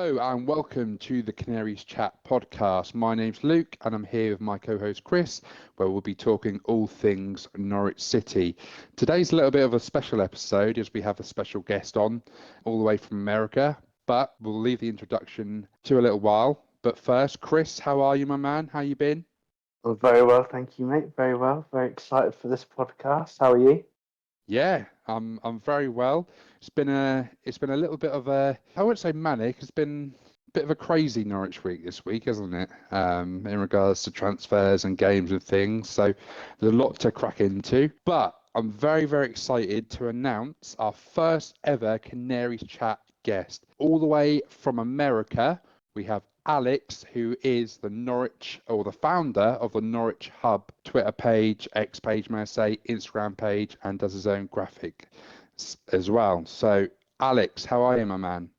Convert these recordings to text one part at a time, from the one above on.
Hello and welcome to the Canaries Chat podcast. My name's Luke and I'm here with my co-host Chris, where we'll be talking all things Norwich City. Today's a little bit of a special episode as we have a special guest on all the way from America, but we'll leave the introduction to a little while. But first, Chris, how are you, my man? How you been? Well, very well, thank you, mate. Very well. Very excited for this podcast. How are you? Yeah, I'm very well. It's been a little bit of a, I wouldn't say manic. It's been a bit of a crazy Norwich week this week, isn't it? In regards to transfers and games and things. So there's a lot to crack into. But I'm very, very excited to announce our first ever Canaries Chat guest, all the way from America. We have Alex, who is the founder of the NorwichHub Twitter page, X page, may I say, Instagram page, and does his own graphic as well. So, Alex, how are you, my man?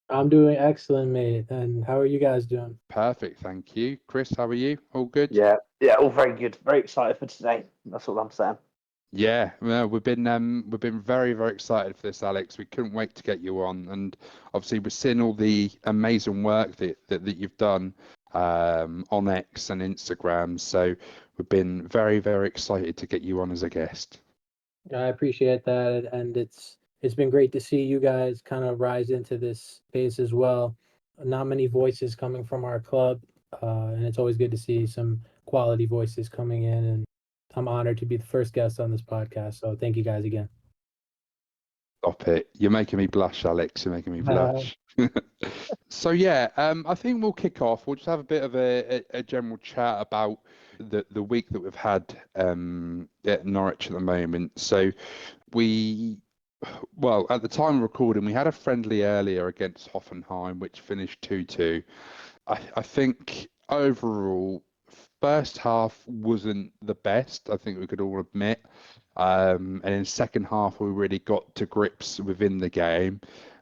I'm doing excellent, mate. And how are you guys doing? Perfect, thank you. Chris, how are you? All good? Yeah, all very good. Very excited for today. That's all I'm saying. Yeah, well, we've been very, very excited for this, Alex. We couldn't wait to get you on, and obviously we're seeing all the amazing work that you've done on X and Instagram. So we've been very, very excited to get you on as a guest. I appreciate that, and it's been great to see you guys kind of rise into this space as well. Not many voices coming from our club, and it's always good to see some quality voices coming in. And I'm honored to be the first guest on this podcast. So thank you guys again. Stop it! You're making me blush, Alex. You're making me blush. So yeah, I think we'll kick off. We'll just have a bit of a general chat about the week that we've had at Norwich at the moment. So at the time of recording, we had a friendly earlier against Hoffenheim, which finished 2-2. I think overall, first half wasn't the best. I think we could all admit. And in second half, we really got to grips within the game.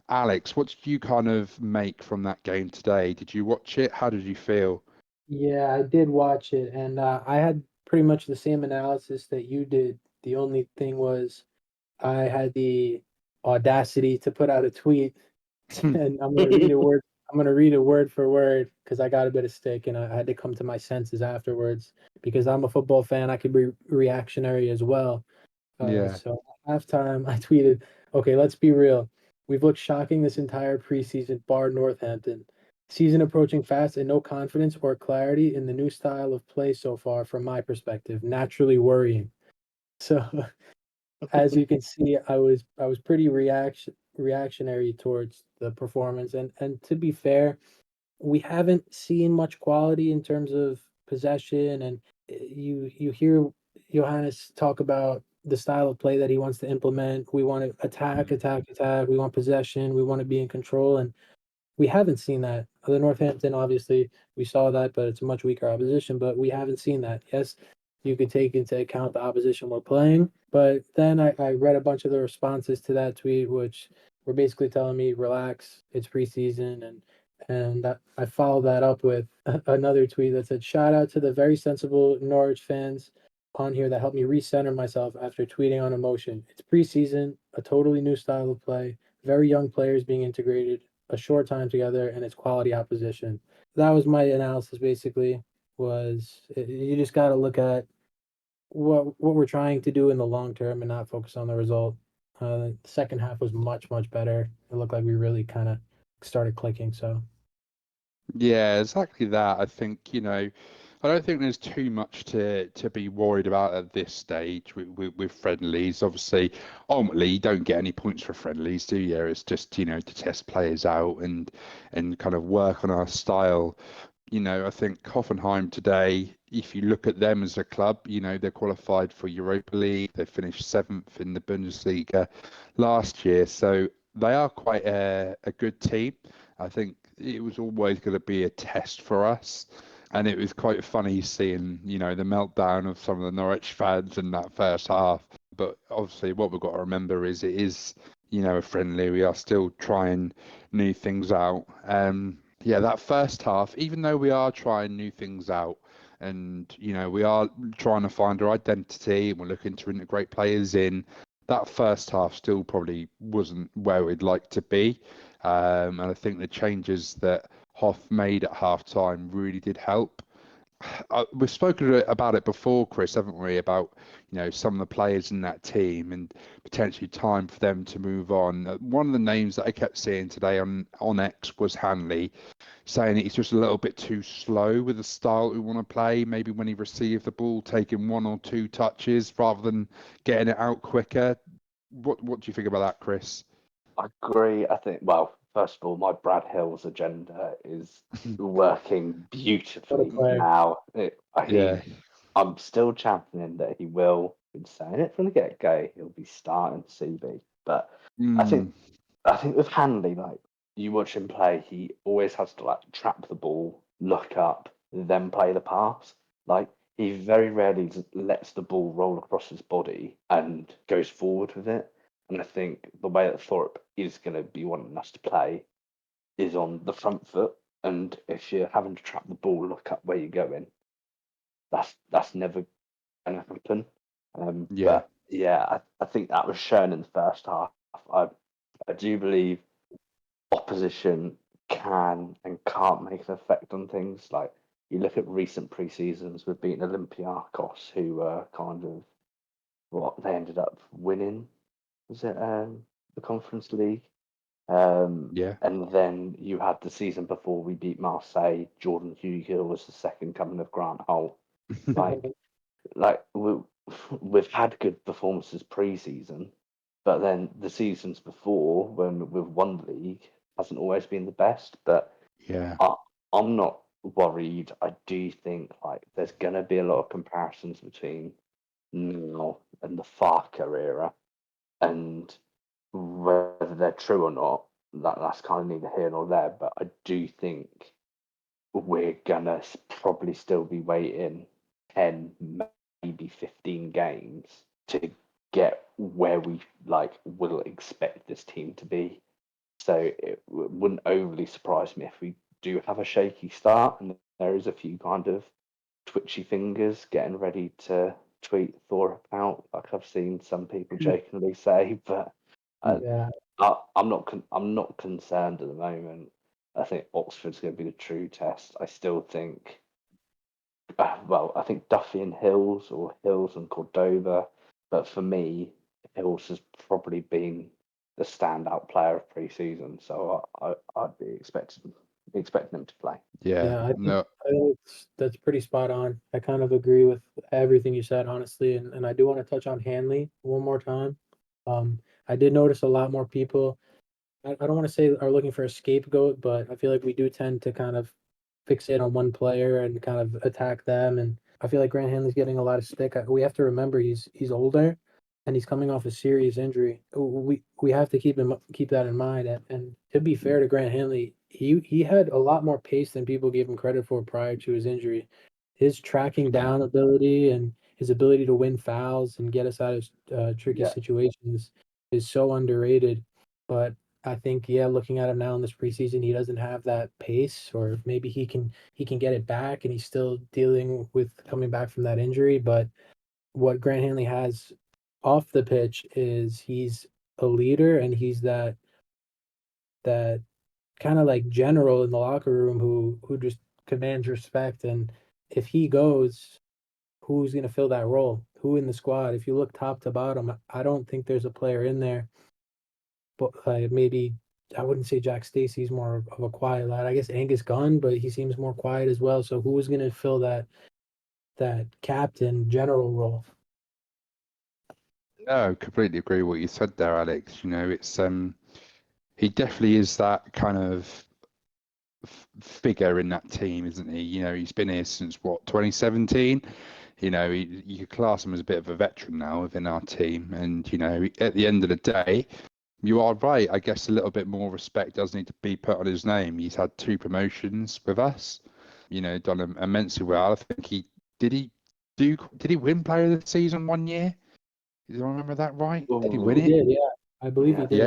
Alex, what did you kind of make from that game today? Did you watch it? How did you feel? Yeah, I did watch it, and I had pretty much the same analysis that you did. The only thing was I had the audacity to put out a tweet, and I'm gonna read it word for word because I got a bit of stick, and I had to come to my senses afterwards because I'm a football fan. I could be reactionary as well. Yeah. So at halftime, I tweeted, "Okay, let's be real. We've looked shocking this entire preseason, bar Northampton. Season approaching fast and no confidence or clarity in the new style of play so far, from my perspective, naturally worrying." So as you can see, I was pretty reactionary towards the performance, and to be fair, we haven't seen much quality in terms of possession, and you hear Johannes talk about the style of play that he wants to implement. We want to attack, attack, attack. We want possession. We want to be in control, and we haven't seen that. The Northampton, obviously, we saw that, but it's a much weaker opposition. But we haven't seen that. Yes, you could take into account the opposition we're playing, but then I read a bunch of the responses to that tweet, which were basically telling me, relax, it's preseason, and I followed that up with another tweet that said, shout out to the very sensible Norwich fans on here that helped me recenter myself after tweeting on emotion. It's preseason, a totally new style of play, very young players being integrated, a short time together, and it's quality opposition. That was my analysis basically. You just got to look at what we're trying to do in the long term and not focus on the result. The second half was much better. It looked like we really kind of started clicking. So Yeah, exactly that. I think, I don't think there's too much to be worried about at this stage with friendlies. Obviously, ultimately, you don't get any points for friendlies, do you? It's just, to test players out and kind of work on our style. I think Hoffenheim today, if you look at them as a club, they're qualified for Europa League. They finished seventh in the Bundesliga last year. So they are quite a good team. I think it was always going to be a test for us. And it was quite funny seeing, the meltdown of some of the Norwich fans in that first half. But obviously what we've got to remember is it is, a friendly. We are still trying new things out. Yeah, that first half, even though we are trying new things out and, we are trying to find our identity and we're looking to integrate players in, that first half still probably wasn't where we'd like to be. And I think the changes that Hoff made at half-time really did help. We've spoken about it before, Chris, haven't we? About some of the players in that team and potentially time for them to move on. One of the names that I kept seeing today on X was Hanley, saying that he's just a little bit too slow with the style we want to play. Maybe when he received the ball, taking one or two touches rather than getting it out quicker. What do you think about that, Chris? I agree. I think, well, first of all, my Brad Hills agenda is working beautifully player. now. Yeah. I'm still championing that he will. Been saying it from the get-go. He'll be starting CB, but I think I think with Hanley, like you watch him play, he always has to like trap the ball, look up, then play the pass. Like he very rarely lets the ball roll across his body and goes forward with it. And I think the way that Thorpe is going to be wanting us to play is on the front foot. And if you're having to trap the ball, look up where you're going, that's never going to happen. Yeah. But yeah, I think that was shown in the first half. I do believe opposition can and can't make an effect on things. Like you look at recent pre-seasons, we've beaten Olympiacos, who were kind of what they ended up winning. Was it the Conference League? Yeah. And then you had the season before we beat Marseille. Jordan Hugill was the second coming of Grant Holt. Like we've had good performances pre-season, but then the seasons before, when we've won the league, hasn't always been the best. But Yeah. I'm not worried. I do think like there's gonna be a lot of comparisons between now and the Farker era, and whether they're true or not, that's kind of neither here nor there. But I do think we're gonna probably still be waiting 10, maybe 15 games to get where we like will expect this team to be. So it wouldn't overly surprise me if we do have a shaky start and there is a few kind of twitchy fingers getting ready to tweet Thorpe out, like I've seen some people jokingly say. But Yeah. I'm not concerned at the moment. I think Oxford's going to be the true test. I still think, well, I think Duffy and Hills or Hills and Cordoba, but for me, Hills has probably been the standout player of pre-season, so I'd be expecting him to play. Yeah. I No. think that's pretty spot on. I kind of agree with everything you said, honestly, and I do want to touch on Hanley one more time. I did notice a lot more people. I don't want to say are looking for a scapegoat, but I feel like we do tend to kind of fixate on one player and kind of attack them. And I feel like Grant Hanley's getting a lot of stick. We have to remember he's older, and he's coming off a serious injury. We have to keep that in mind. And to be fair to Grant Hanley, he had a lot more pace than people gave him credit for prior to his injury. His tracking down ability and his ability to win fouls and get us out of tricky Yeah, situations is so underrated. But I think, yeah, looking at him now in this preseason, he doesn't have that pace, or maybe he can get it back, and he's still dealing with coming back from that injury. But what Grant Hanley has off the pitch is he's a leader, and he's that kind of like general in the locker room who just commands respect. And if he goes, who's gonna fill that role? Who in the squad? If you look top to bottom, I don't think there's a player in there, but maybe I wouldn't say Jack Stacey's more of a quiet lad. I guess Angus Gunn, but he seems more quiet as well. So who is going to fill that captain general role? No, completely agree with what you said there, Alex. It's he definitely is that kind of figure in that team, isn't he? He's been here since what, 2017. You could class him as a bit of a veteran now within our team. And at the end of the day, you are right. I guess a little bit more respect does need to be put on his name. He's had 2 promotions with us. Done immensely well. I think did he win Player of the Season one year? Do I remember that right? Did he win He it? did, yeah. I believe yeah, he I think did.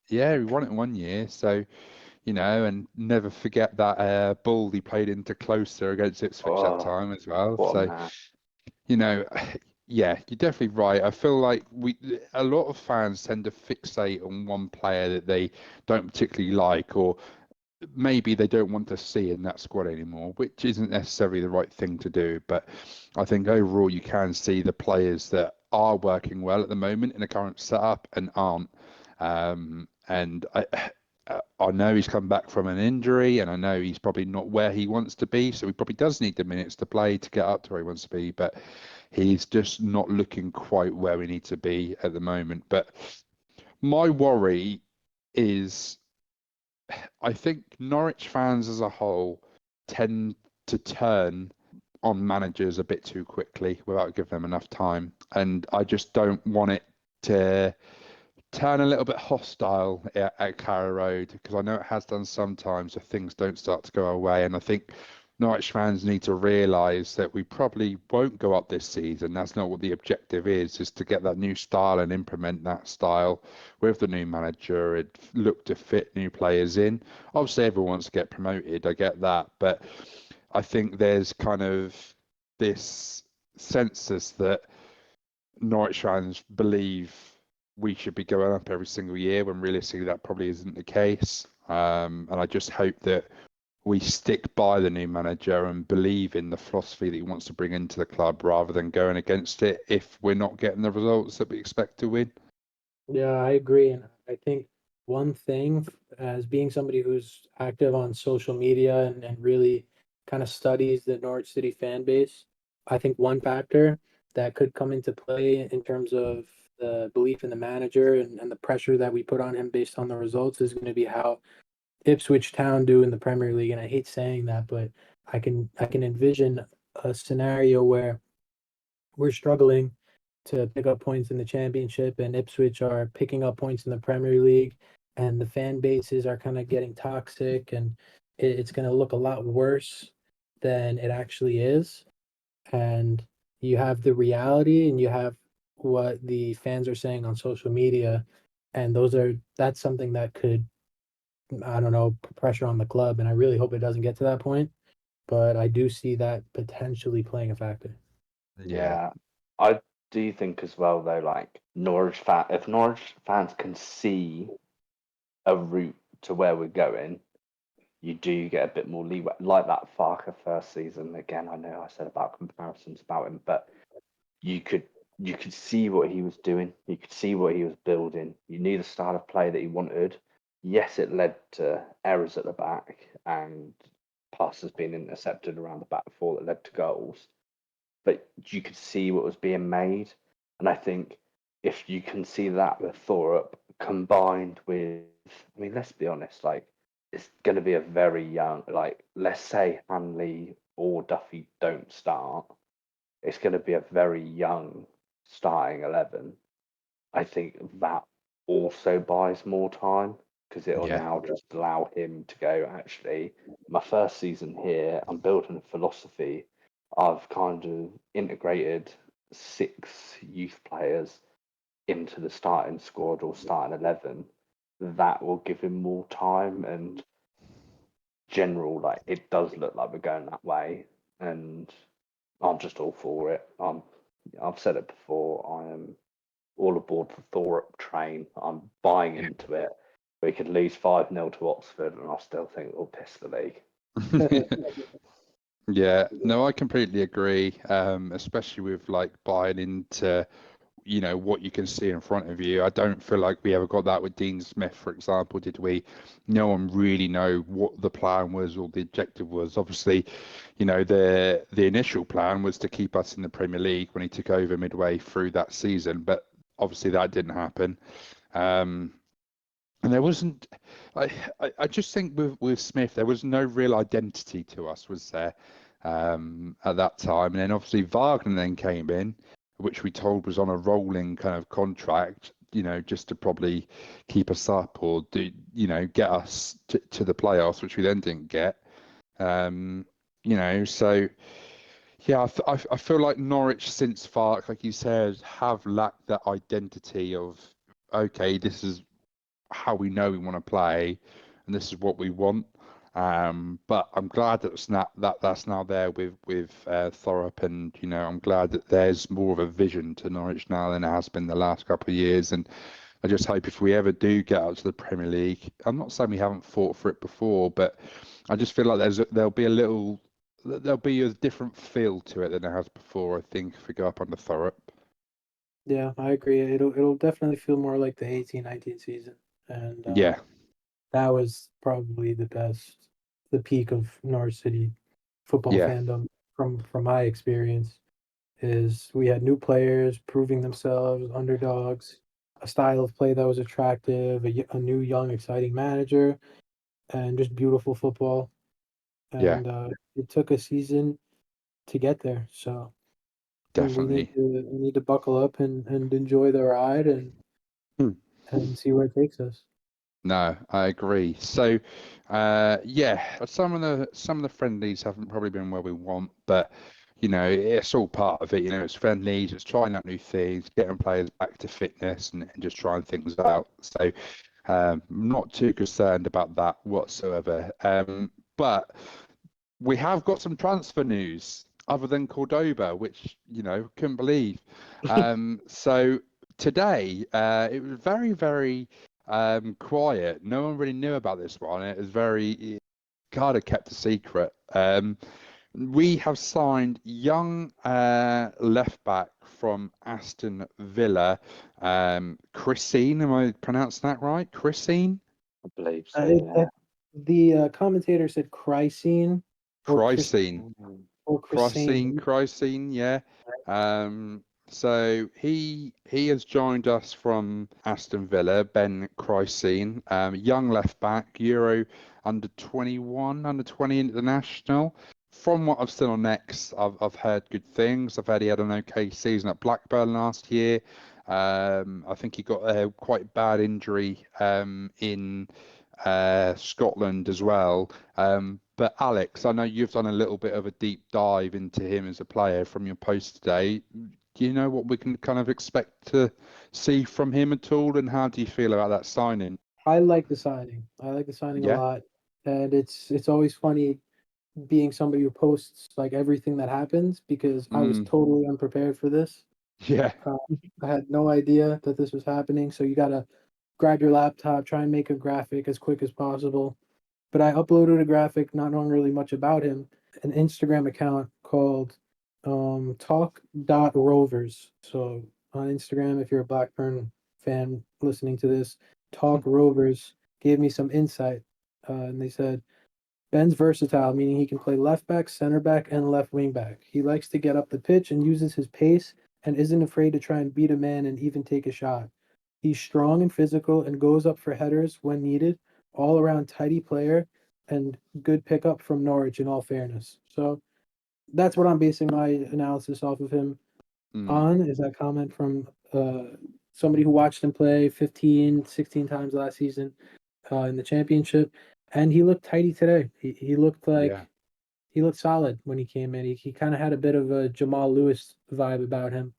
Yeah, yeah, he won it one year. So, and never forget that ball he played into closer against Ipswich that oh, time as well. what a So, man. you know, Yeah, you're definitely right. I feel like a lot of fans tend to fixate on one player that they don't particularly like, or maybe they don't want to see in that squad anymore, which isn't necessarily the right thing to do. But I think overall you can see the players that are working well at the moment in the current setup and aren't. And I know he's come back from an injury, and I know he's probably not where he wants to be, so he probably does need the minutes to play to get up to where he wants to be. But he's just not looking quite where we need to be at the moment. But my worry is I think Norwich fans as a whole tend to turn on managers a bit too quickly without giving them enough time. And I just don't want it to turn a little bit hostile at Carrow Road, because I know it has done sometimes if things don't start to go our way. And I think Norwich fans need to realise that we probably won't go up this season. That's not what the objective is to get that new style and implement that style with the new manager and look to fit new players in. Obviously, everyone wants to get promoted. I get that. But I think there's kind of this census that Norwich fans believe we should be going up every single year when realistically that probably isn't the case. And I just hope that we stick by the new manager and believe in the philosophy that he wants to bring into the club rather than going against it if we're not getting the results that we expect to win. Yeah, I agree. And I think one thing, as being somebody who's active on social media and really kind of studies the Norwich City fan base, I think one factor that could come into play in terms of the belief in the manager and the pressure that we put on him based on the results is going to be how Ipswich Town do in the Premier League. And I hate saying that, but I can envision a scenario where we're struggling to pick up points in the championship, and Ipswich are picking up points in the Premier League, and the fan bases are kind of getting toxic, and it's going to look a lot worse than it actually is. And you have the reality, and you have what the fans are saying on social media, and that's something that could, I don't know, put pressure on the club. And I really hope it doesn't get to that point, but I do see that potentially playing a factor. Yeah, I do think as well though, like if Norwich fans can see a route to where we're going, you do get a bit more leeway. Like that Farker first season, again, I know I said about comparisons about him, but you could you could see what he was doing. You could see what he was building. You knew the style of play that he wanted. Yes, it led to errors at the back and passes being intercepted around the back four that led to goals. But you could see what was being made. And I think if you can see that with Thorup combined with, I mean, let's be honest, like it's going to be a very young, like let's say Hanley or Duffy don't start, it's going to be a very young starting 11. I think that also buys more time because it'll Yeah. now just allow him to go, actually, my first season here, I'm building a philosophy. I've kind of integrated 6 youth players into the starting squad or starting 11. That will give him more time and general, like it does look like we're going that way. And I'm just all for it. I've said it before. I am all aboard the Thorup train. I'm buying into it. We could lose 5-0 to Oxford, and I still think we'll piss the league. Yeah, no, I completely agree. Especially with like buying into, what you can see in front of you. I don't feel like we ever got that with Dean Smith, for example, did we? No one really know what the plan was or the objective was. Obviously, the initial plan was to keep us in the Premier League when he took over midway through that season, but obviously that didn't happen. And there wasn't, I just think with Smith, there was no real identity to us, was there, at that time? And then obviously Wagner then came in, which we told was on a rolling kind of contract, just to probably keep us up or get us to the playoffs, which we then didn't get. So yeah, I feel like Norwich since Fark, like you said, have lacked that identity of, okay, this is how we know we want to play and this is what we want. But I'm glad that's now there with Thorpe, and I'm glad that there's more of a vision to Norwich now than there has been the last couple of years. And I just hope if we ever do get up to the Premier League, I'm not saying we haven't fought for it before, but I just feel like there'll be a different feel to it than there has before. I think if we go up under Thorpe. Yeah, I agree. It'll definitely feel more like the 18-19 season, and Yeah, that was probably the peak of Norwich City football yeah, fandom from my experience. Is we had new players proving themselves, underdogs, a style of play that was attractive, a new young exciting manager, and just beautiful football. yeah, And it took a season to get there. So definitely. we need to buckle up and enjoy the ride Hmm. and see where it takes us. No, I agree. So, yeah, some of the friendlies haven't probably been where we want, but it's all part of it. It's friendlies, it's trying out new things, getting players back to fitness, and just trying things out. So, not too concerned about that whatsoever. But we have got some transfer news other than Cordoba, which couldn't believe. So today, it was very, very quiet. No one really knew about this one. It was very kind of kept a secret. We have signed young left back from Aston Villa, Chrisine. Am I pronouncing that right? Chrisine? I believe so. It, Yeah. the commentator said Chrysine or Chris Chrisine. Mm. or Chrisine, Chrisine. Chrisine, yeah. So he has joined us from Aston Villa, Ben Chrisine, young left back, Euro under 21, under 20 international. From what I've seen on X, I've heard good things. I've heard he had an okay season at Blackburn last year. I think he got a quite bad injury in Scotland as well. But Alex, I know you've done a little bit of a deep dive into him as a player from your post today. Do you know what we can kind of expect to see from him at all, and how do you feel about that signing? I like the signing. I like the signing a Yeah. lot, and it's always funny being somebody who posts like everything that happens because I was Mm, totally unprepared for this. yeah. Uh, I had no idea that this was happening, so you gotta grab your laptop, try and make a graphic as quick as possible. But I uploaded a graphic, not knowing really much about him, an Instagram account called talk.rovers. So on Instagram, if you're a Blackburn fan listening to this, Talk Rovers gave me some insight. And they said Ben's versatile, meaning he can play left back, center back, and left wing back. He likes to get up the pitch and uses his pace and isn't afraid to try and beat a man and even take a shot. He's strong and physical and goes up for headers when needed. All around tidy player and good pickup from Norwich in all fairness. So that's what I'm basing my analysis off of him Mm, on, is that comment from somebody who watched him play 15, 16 times last season in the championship. And he looked tidy today. He looked yeah. like he looked solid when he came in. He kind of had a bit of a Jamal Lewis vibe about him.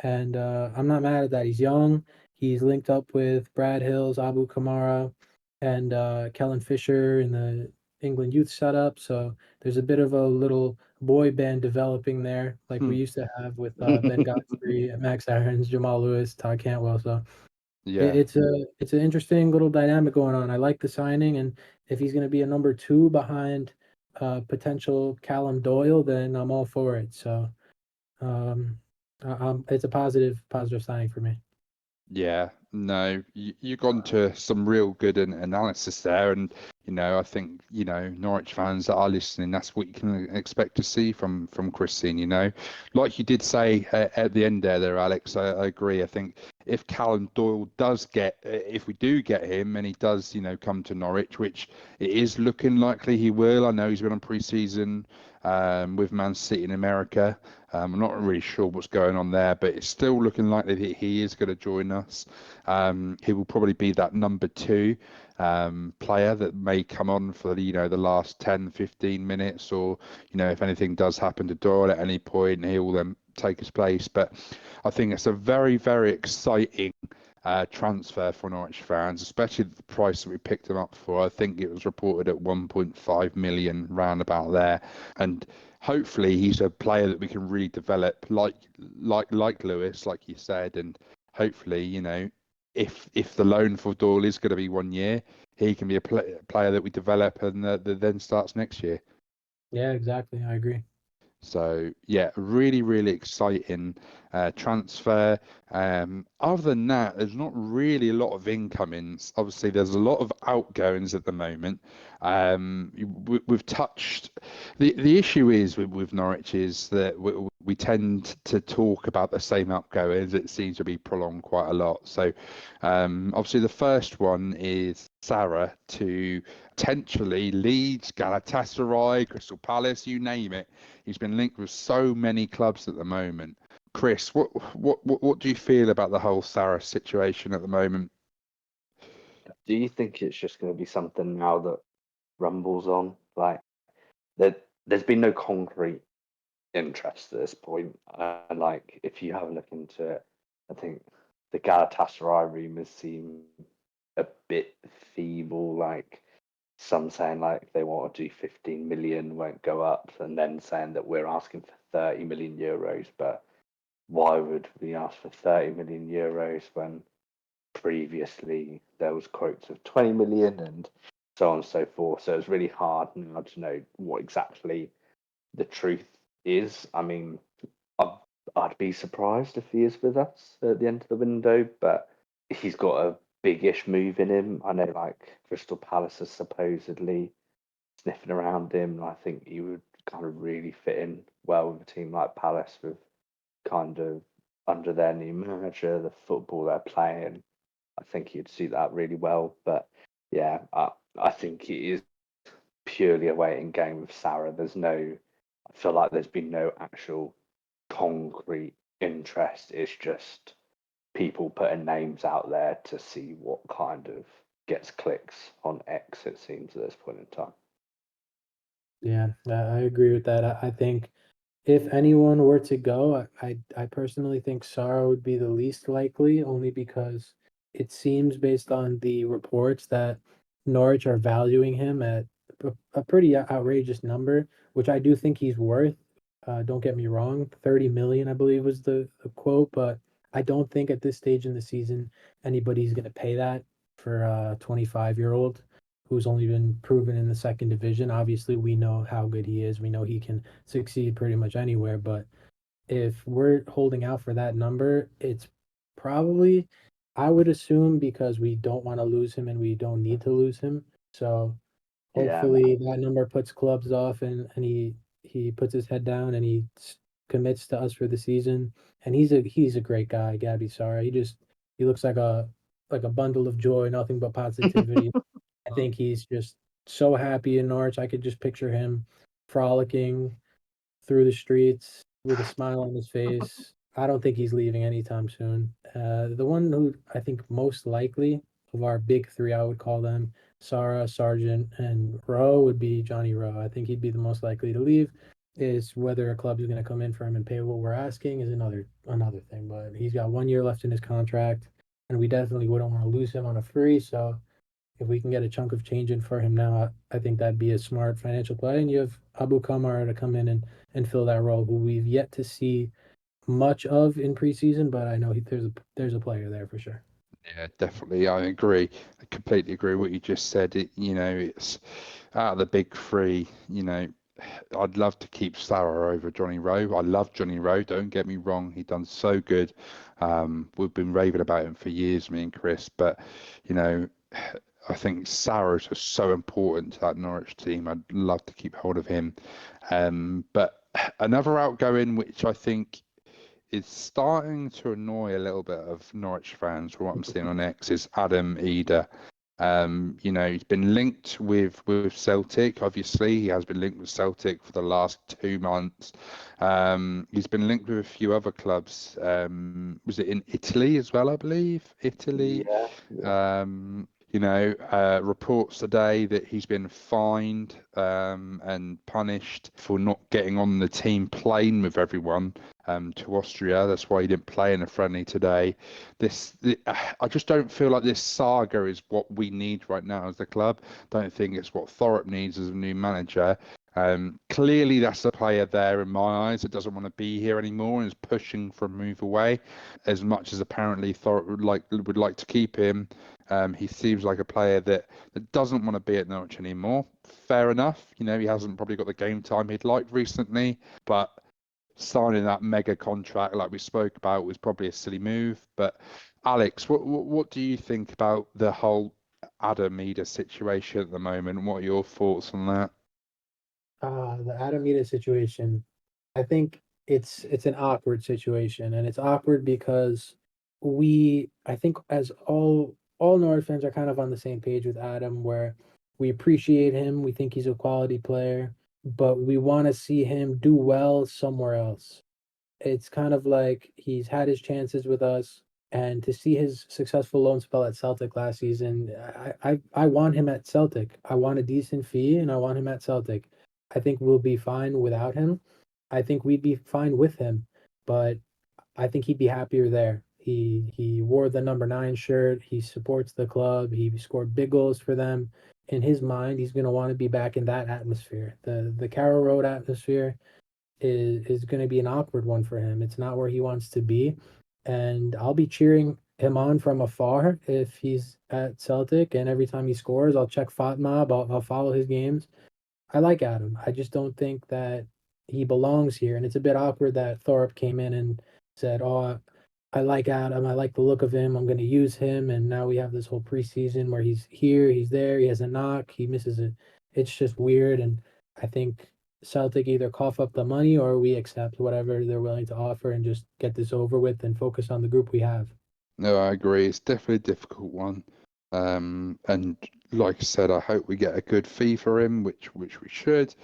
And I'm not mad at that. He's young. He's linked up with Brad Hills, Abu Kamara, and Kellen Fisher in the England youth setup. So there's a bit of a little boy band developing there, like we Hmm. used to have with Ben Godfrey, Max Aarons, Jamal Lewis, Todd Cantwell. So Yeah. it's an interesting little dynamic going on. I like the signing, and if he's going to be a number two behind potential Callum Doyle, then I'm all for it. So um, it's a positive signing for me. Yeah, no, you've gone to some real good analysis there, and I think Norwich fans that are listening, that's what you can expect to see from Christine. Like you did say at the end there, Alex. I agree. I think if Callum Doyle does if we do get him, and he does, come to Norwich, which it is looking likely he will. I know he's been on pre-season with Man City in America. I'm not really sure what's going on there, but it's still looking likely that he is going to join us. He will probably be that number two player that may come on for the last 10, 15 minutes, or if anything does happen to Doyle at any point, he will then take his place. But I think it's a very, very exciting transfer for Norwich fans, especially the price that we picked him up for. I think it was reported at 1.5 million, round about there, and hopefully he's a player that we can really develop, like Lewis, like you said, and hopefully, you know, if the loan for Doyle is going to be 1 year, he can be a player that we develop and that then starts next year. Yeah, exactly. I agree. So yeah, really, really exciting transfer. Other than that, there's not really a lot of incomings. Obviously, there's a lot of outgoings at the moment. We've touched the issue is with Norwich is that we tend to talk about the same outgoings. It seems to be prolonged quite a lot. So obviously, the first one is Sarah to potentially Leeds, Galatasaray, Crystal Palace, you name it. He's been linked with so many clubs at the moment. Chris, what do you feel about the whole Sarah situation at the moment? Do you think it's just going to be something now that rumbles on? Like, there's been no concrete interest at this point. And like, if you have a look into it, I think the Galatasaray rumours seem a bit feeble. Like, some saying like they want to do 15 million, won't go up, and then saying that we're asking for 30 million euros. But why would we ask for 30 million euros when previously there was quotes of 20 million and so on and so forth? So it's really hard now to know what exactly the truth is. I mean, I'd be surprised if he is with us at the end of the window, but he's got a big-ish move in him. I know, like, Crystal Palace is supposedly sniffing around him, and I think he would kind of really fit in well with a team like Palace, with kind of under their new manager, the football they're playing. I think he'd suit that really well. But yeah, I think it is purely a waiting game with Sarah. I feel like there's been no actual concrete interest. It's just people putting names out there to see what kind of gets clicks on X, it seems, at this point in time. Yeah, I agree with that. I think if anyone were to go, I personally think Sarah would be the least likely, only because it seems based on the reports that Norwich are valuing him at a pretty outrageous number, which I do think he's worth. Don't get me wrong, 30 million, I believe was the quote, but I don't think at this stage in the season anybody's going to pay that for a 25-year-old who's only been proven in the second division. Obviously, we know how good he is. We know he can succeed pretty much anywhere. But if we're holding out for that number, it's probably, I would assume, because we don't want to lose him and we don't need to lose him. So Yeah, hopefully that number puts clubs off, and he puts his head down and commits to us for the season. And he's a great guy, Gabby Sara. He looks like a bundle of joy, nothing but positivity. I think he's just so happy in Norwich. I could just picture him frolicking through the streets with a smile on his face. I don't think he's leaving anytime soon. The one who I think most likely of our big three, I would call them Sarah, Sargent, and Rowe, would be Johnny Rowe. I think he'd be the most likely to leave. Is whether a club is going to come in for him and pay what we're asking is another thing. But he's got 1 year left in his contract, and we definitely wouldn't want to lose him on a free. So if we can get a chunk of change in for him now, I think that'd be a smart financial play. And you have Abu Kamara to come in and fill that role, who we've yet to see much of in preseason, but I know there's a player there for sure. Yeah, definitely. I agree. I completely agree with what you just said. It's out of the big three, I'd love to keep Sarah over Johnny Rowe. I love Johnny Rowe. Don't get me wrong. He done so good. We've been raving about him for years, me and Chris. But, I think Sarah's just so important to that Norwich team. I'd love to keep hold of him. But another outgoing, which I think is starting to annoy a little bit of Norwich fans from what I'm seeing on X, is Adam Eder. He's been linked with Celtic. Obviously, he has been linked with Celtic for the last 2 months. He's been linked with a few other clubs. Was it in Italy as well, I believe? Italy. yeah. Reports today that he's been fined and punished for not getting on the team plane with everyone to Austria. That's why he didn't play in a friendly today. I just don't feel like this saga is what we need right now as the club. Don't think it's what Thorpe needs as a new manager. Clearly, that's a player there in my eyes that doesn't want to be here anymore and is pushing for a move away. As much as apparently Thorpe would like to keep him, he seems like a player that doesn't want to be at Norwich anymore. Fair enough. He hasn't probably got the game time he'd like recently, but signing that mega contract like we spoke about was probably a silly move. But Alex, what do you think about the whole Adam Eder situation at the moment? What are your thoughts on that? The Adamita situation, I think it's an awkward situation, and it's awkward because I think as all Norwich fans are kind of on the same page with Adam, where we appreciate him, we think he's a quality player, but we want to see him do well somewhere else. It's kind of like he's had his chances with us, and to see his successful loan spell at Celtic last season, I want him at Celtic. I want a decent fee, and I want him at Celtic. I think we'll be fine without him. I think we'd be fine with him, but I think he'd be happier there. He wore the number 9 shirt. He supports the club. He scored big goals for them. In his mind, he's going to want to be back in that atmosphere. The Carrow Road atmosphere is going to be an awkward one for him. It's not where he wants to be, and I'll be cheering him on from afar if he's at Celtic. And every time he scores, I'll check FOTMob. I'll follow his games. I like Adam. I just don't think that he belongs here. And it's a bit awkward that Thorpe came in and said, "Oh, I like Adam. I like the look of him. I'm going to use him." And now we have this whole preseason where he's here, he's there, he has a knock, he misses it. It's just weird. And I think Celtic either cough up the money or we accept whatever they're willing to offer and just get this over with and focus on the group we have. No, I agree. It's definitely a difficult one. And like I said, I hope we get a good fee for him, which we should.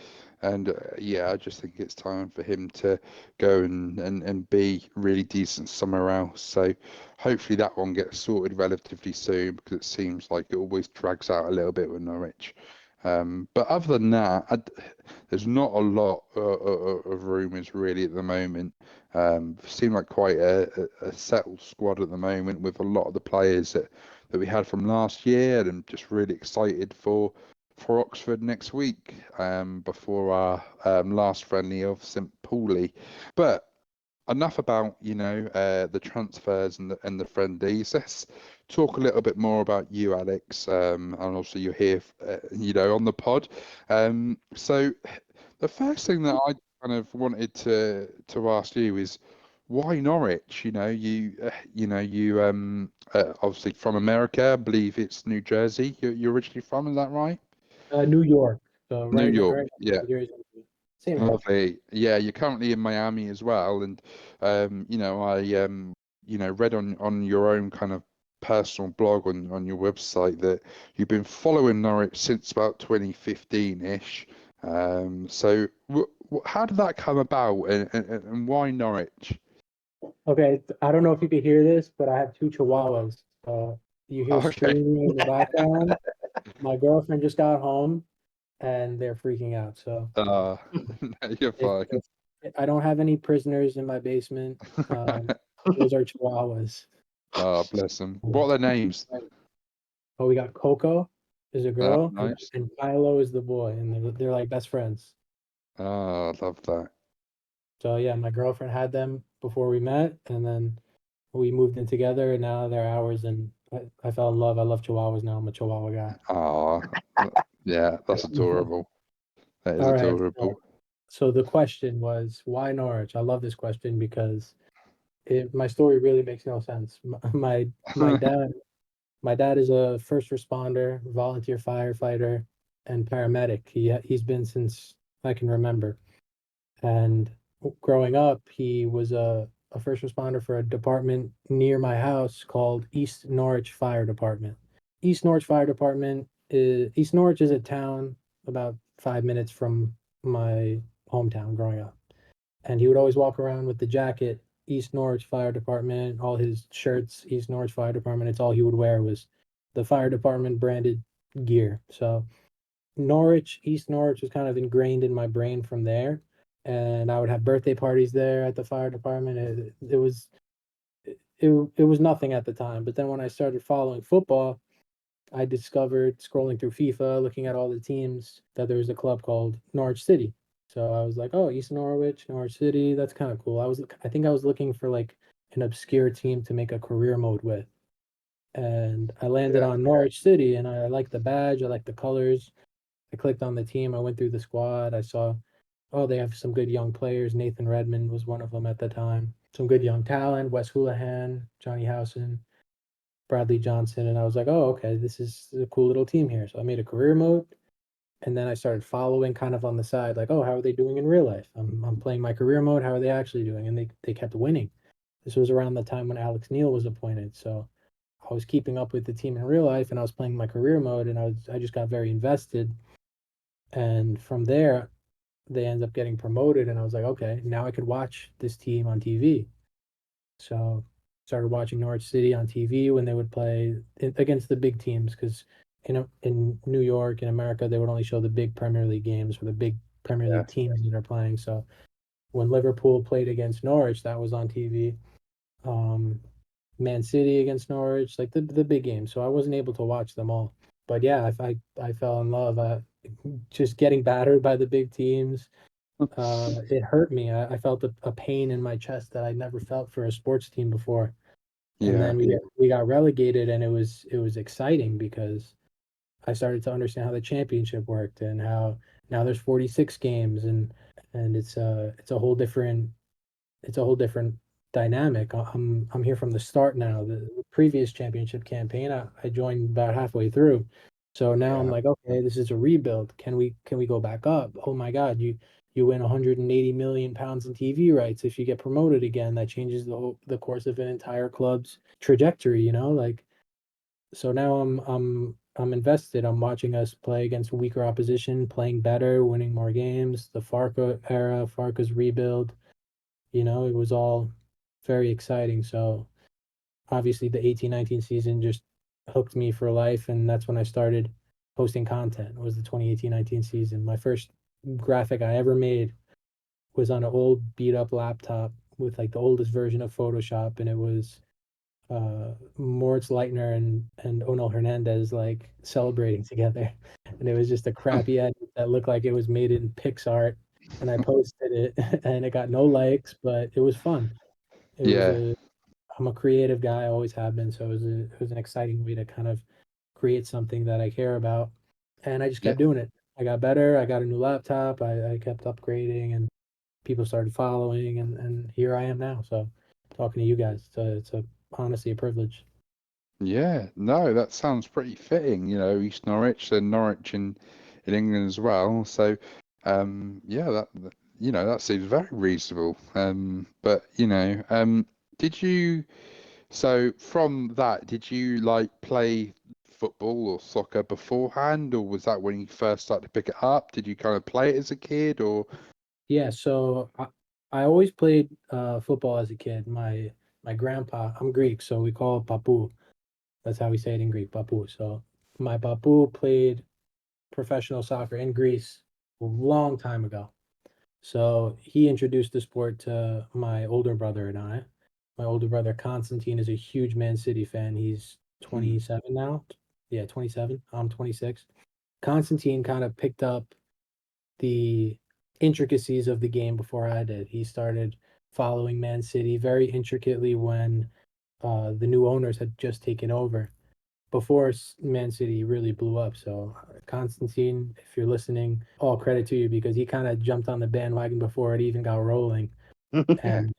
And yeah, I just think it's time for him to go and be really decent somewhere else. So hopefully that one gets sorted relatively soon, because it seems like it always drags out a little bit with Norwich. But other than that, there's not a lot of rumours really at the moment. Seem like quite a settled squad at the moment, with a lot of the players that we had from last year, and I'm just really excited for Oxford next week, before our last friendly of St Pauli. But enough about the transfers and the friendlies. Let's talk a little bit more about you, Alex. And also you're here, on the pod. So the first thing that I kind of wanted to ask you is, why Norwich? Obviously from America. I believe it's New Jersey. You're originally from, is that right? New York, so New York. right Yeah. next to Jersey. Same area. Lovely. Yeah, you're currently in Miami as well, and I read on your own kind of personal blog on your website that you've been following Norwich since about 2015-ish. So how did that come about, and why Norwich? Okay, I don't know if you could hear this, but I have 2 Chihuahuas. You hear Okay. screaming in the background. My girlfriend just got home, and they're freaking out. So No, you're fine. if I don't have any prisoners in my basement, those are Chihuahuas. Oh, bless them. What are their names? Oh, we got Coco is a girl, Nice. and Kylo is the boy, and they're like best friends. Oh, I love that. So yeah, my girlfriend had them before we met, and then we moved in together, and now they're ours. And I fell in love. I love Chihuahuas now. I'm a Chihuahua guy. Oh, yeah, that's adorable. That is All right. adorable. So the question was, why Norwich? I love this question because my story really makes no sense. My dad is a first responder, volunteer firefighter, and paramedic. He's been since I can remember. And growing up, he was a first responder for a department near my house called East Norwich Fire Department. East Norwich is a town about 5 minutes from my hometown growing up. And he would always walk around with the jacket, East Norwich Fire Department, all his shirts, East Norwich Fire Department. It's all he would wear was the fire department branded gear. So Norwich, East Norwich was kind of ingrained in my brain from there. and I would have birthday parties there at the fire department. It was nothing at the time, but then when I started following football, I discovered scrolling through FIFA, looking at all the teams, that there was a club called Norwich City. So I was like, "Oh, East Norwich, Norwich City, that's kind of cool." I think I was looking for like an obscure team to make a career mode with, and I landed Yeah. on Norwich City, and I liked the badge, I liked the colors. I clicked on the team, I went through the squad, I saw, oh, they have some good young players. Nathan Redmond was one of them at the time. Some good young talent, Wes Houlihan, Johnny Howson, Bradley Johnson, and I was like, "Oh, okay, this is a cool little team here." So I made a career mode, and then I started following kind of on the side, like, "Oh, how are they doing in real life? I'm playing my career mode. How are they actually doing?" And they kept winning. This was around the time when Alex Neil was appointed, so I was keeping up with the team in real life, and I was playing my career mode, and I just got very invested. And from there, they end up getting promoted, and I was like, okay, now I could watch this team on TV. So started watching Norwich City on TV when they would play against the big teams, because in New York, in America, they would only show the big Premier League games or the big Premier Yeah. League teams that are playing. So when Liverpool played against Norwich, that was on TV. Um, Man City against Norwich, like the big games. So I wasn't able to watch them all. But yeah, I fell in love. Just getting battered by the big teams, it hurt me. I felt a pain in my chest that I never felt for a sports team before. And Yeah. then we got relegated, and it was exciting because I started to understand how the championship worked, and how now there's 46 games, and it's a whole different dynamic. I'm here from the start now. The previous championship campaign, I joined about halfway through. So now I'm Yeah. like, okay, this is a rebuild. Can we go back up? Oh my God, you win 180 million pounds in TV rights if you get promoted again. That changes the course of an entire club's trajectory, like. So now I'm invested. I'm watching us play against weaker opposition, playing better, winning more games. The Farka era, Farka's rebuild, it was all very exciting. So obviously the 18-19 season just hooked me for life, and that's when I started posting content. It was the 2018-19 season. My first graphic I ever made was on an old beat up laptop with like the oldest version of Photoshop, and it was Moritz Leitner and Onel Hernandez like celebrating together. And it was just a crappy edit that looked like it was made in PixArt. And I posted it and it got no likes, but it was fun. It was Yeah. a I'm a creative guy, I always have been, so it was an exciting way to kind of create something that I care about. And I just Yeah. kept doing it. I got better, I got a new laptop, I kept upgrading, and people started following, and here I am now. So talking to you guys, it's honestly a privilege. Yeah, no, that sounds pretty fitting, East Norwich and Norwich in England as well. So, yeah, that seems very reasonable. But did you, so from that, did you like play football or soccer beforehand, or was that when you first started to pick it up? Did you kind of play it as a kid, or? Yeah, so I always played football as a kid. My grandpa, I'm Greek, so we call it papu. That's how we say it in Greek, papu. So my papu played professional soccer in Greece a long time ago. So he introduced the sport to my older brother and I. My older brother Constantine is a huge Man City fan. He's Hmm. 27 now. Yeah, 27. I'm 26. Constantine kind of picked up the intricacies of the game before I did. He started following Man City very intricately when the new owners had just taken over, before Man City really blew up. So Constantine, if you're listening, all credit to you, because he kind of jumped on the bandwagon before it even got rolling. And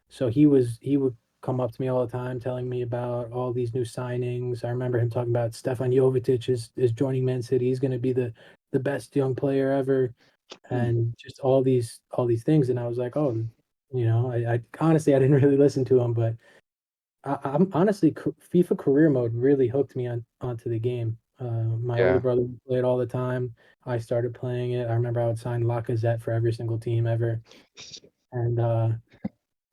so he would come up to me all the time telling me about all these new signings. I remember him talking about Stefan Jovetic is joining Man City. He's going to be the best young player ever, and just all these things. And I was like, oh, I honestly I didn't really listen to him, but I'm honestly, FIFA career mode really hooked me onto the game. My older Yeah. brother would play it all the time. I started playing it. I remember I would sign Lacazette for every single team ever. And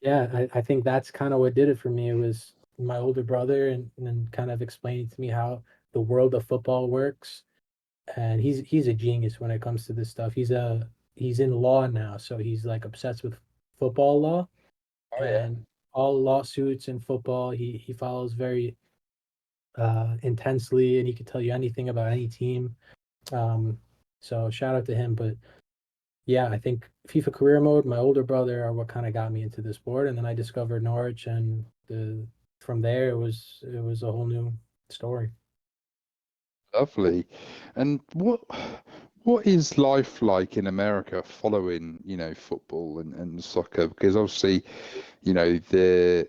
yeah, I think that's kind of what did it for me. It was my older brother, and then kind of explaining to me how the world of football works. And he's a genius when it comes to this stuff. he's in law now, so he's like obsessed with football law Oh yeah. and all lawsuits in football. He follows very intensely, and he could tell you anything about any team. So shout out to him. But yeah, I think FIFA career mode, my older brother are what kind of got me into the sport, and then I discovered Norwich, and from there it was a whole new story. Lovely. And what is life like in America following, football and soccer? Because obviously, the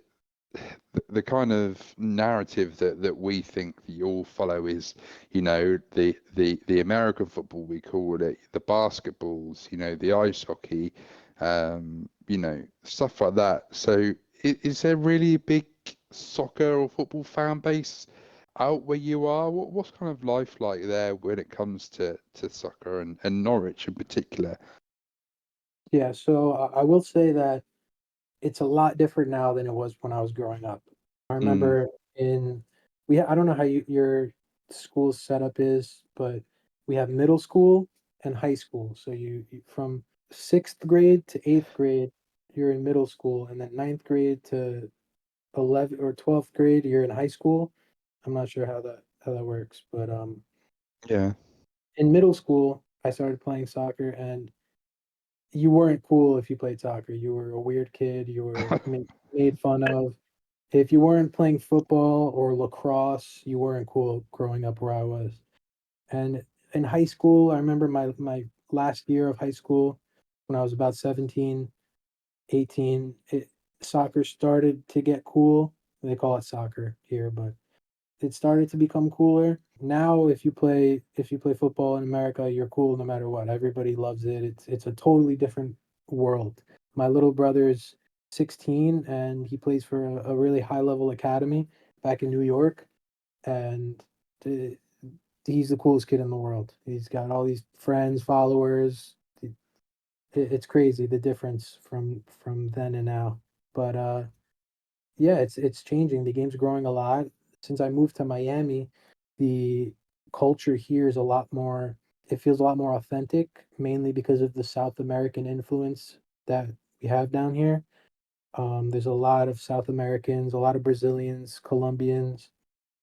kind of narrative that we think that you all follow is, the American football, we call it, the basketballs, the ice hockey, stuff like that. So is there really a big soccer or football fan base out where you are? What's kind of life like there when it comes to soccer and Norwich in particular? Yeah, so I will say that it's a lot different now than it was when I was growing up. I Mm, remember I don't know how your school setup is, but we have middle school and high school. So you from sixth grade to eighth grade, you're in middle school, and then ninth grade to 11th or 12th grade, you're in high school. I'm not sure how that works, but yeah. in middle school, I started playing soccer, and you weren't cool if you played soccer. You were a weird kid. You were made fun of. If you weren't playing football or lacrosse, you weren't cool growing up where I was. And in high school, I remember my last year of high school when I was about 17, 18, soccer started to get cool. They call it soccer here, but it started to become cooler. Now if you play football in America, you're cool no matter what. Everybody loves it. It's a totally different world. My little brother's 16 and he plays for a really high level academy back in New York, and the, he's the coolest kid in the world. He's got all these friends, followers. It's crazy the difference from then and now. But yeah, it's changing. The game's growing a lot. Since I moved to Miami, the culture here is a lot more, it feels a lot more authentic, mainly because of the South American influence that we have down here. There's a lot of South Americans, a lot of Brazilians, Colombians.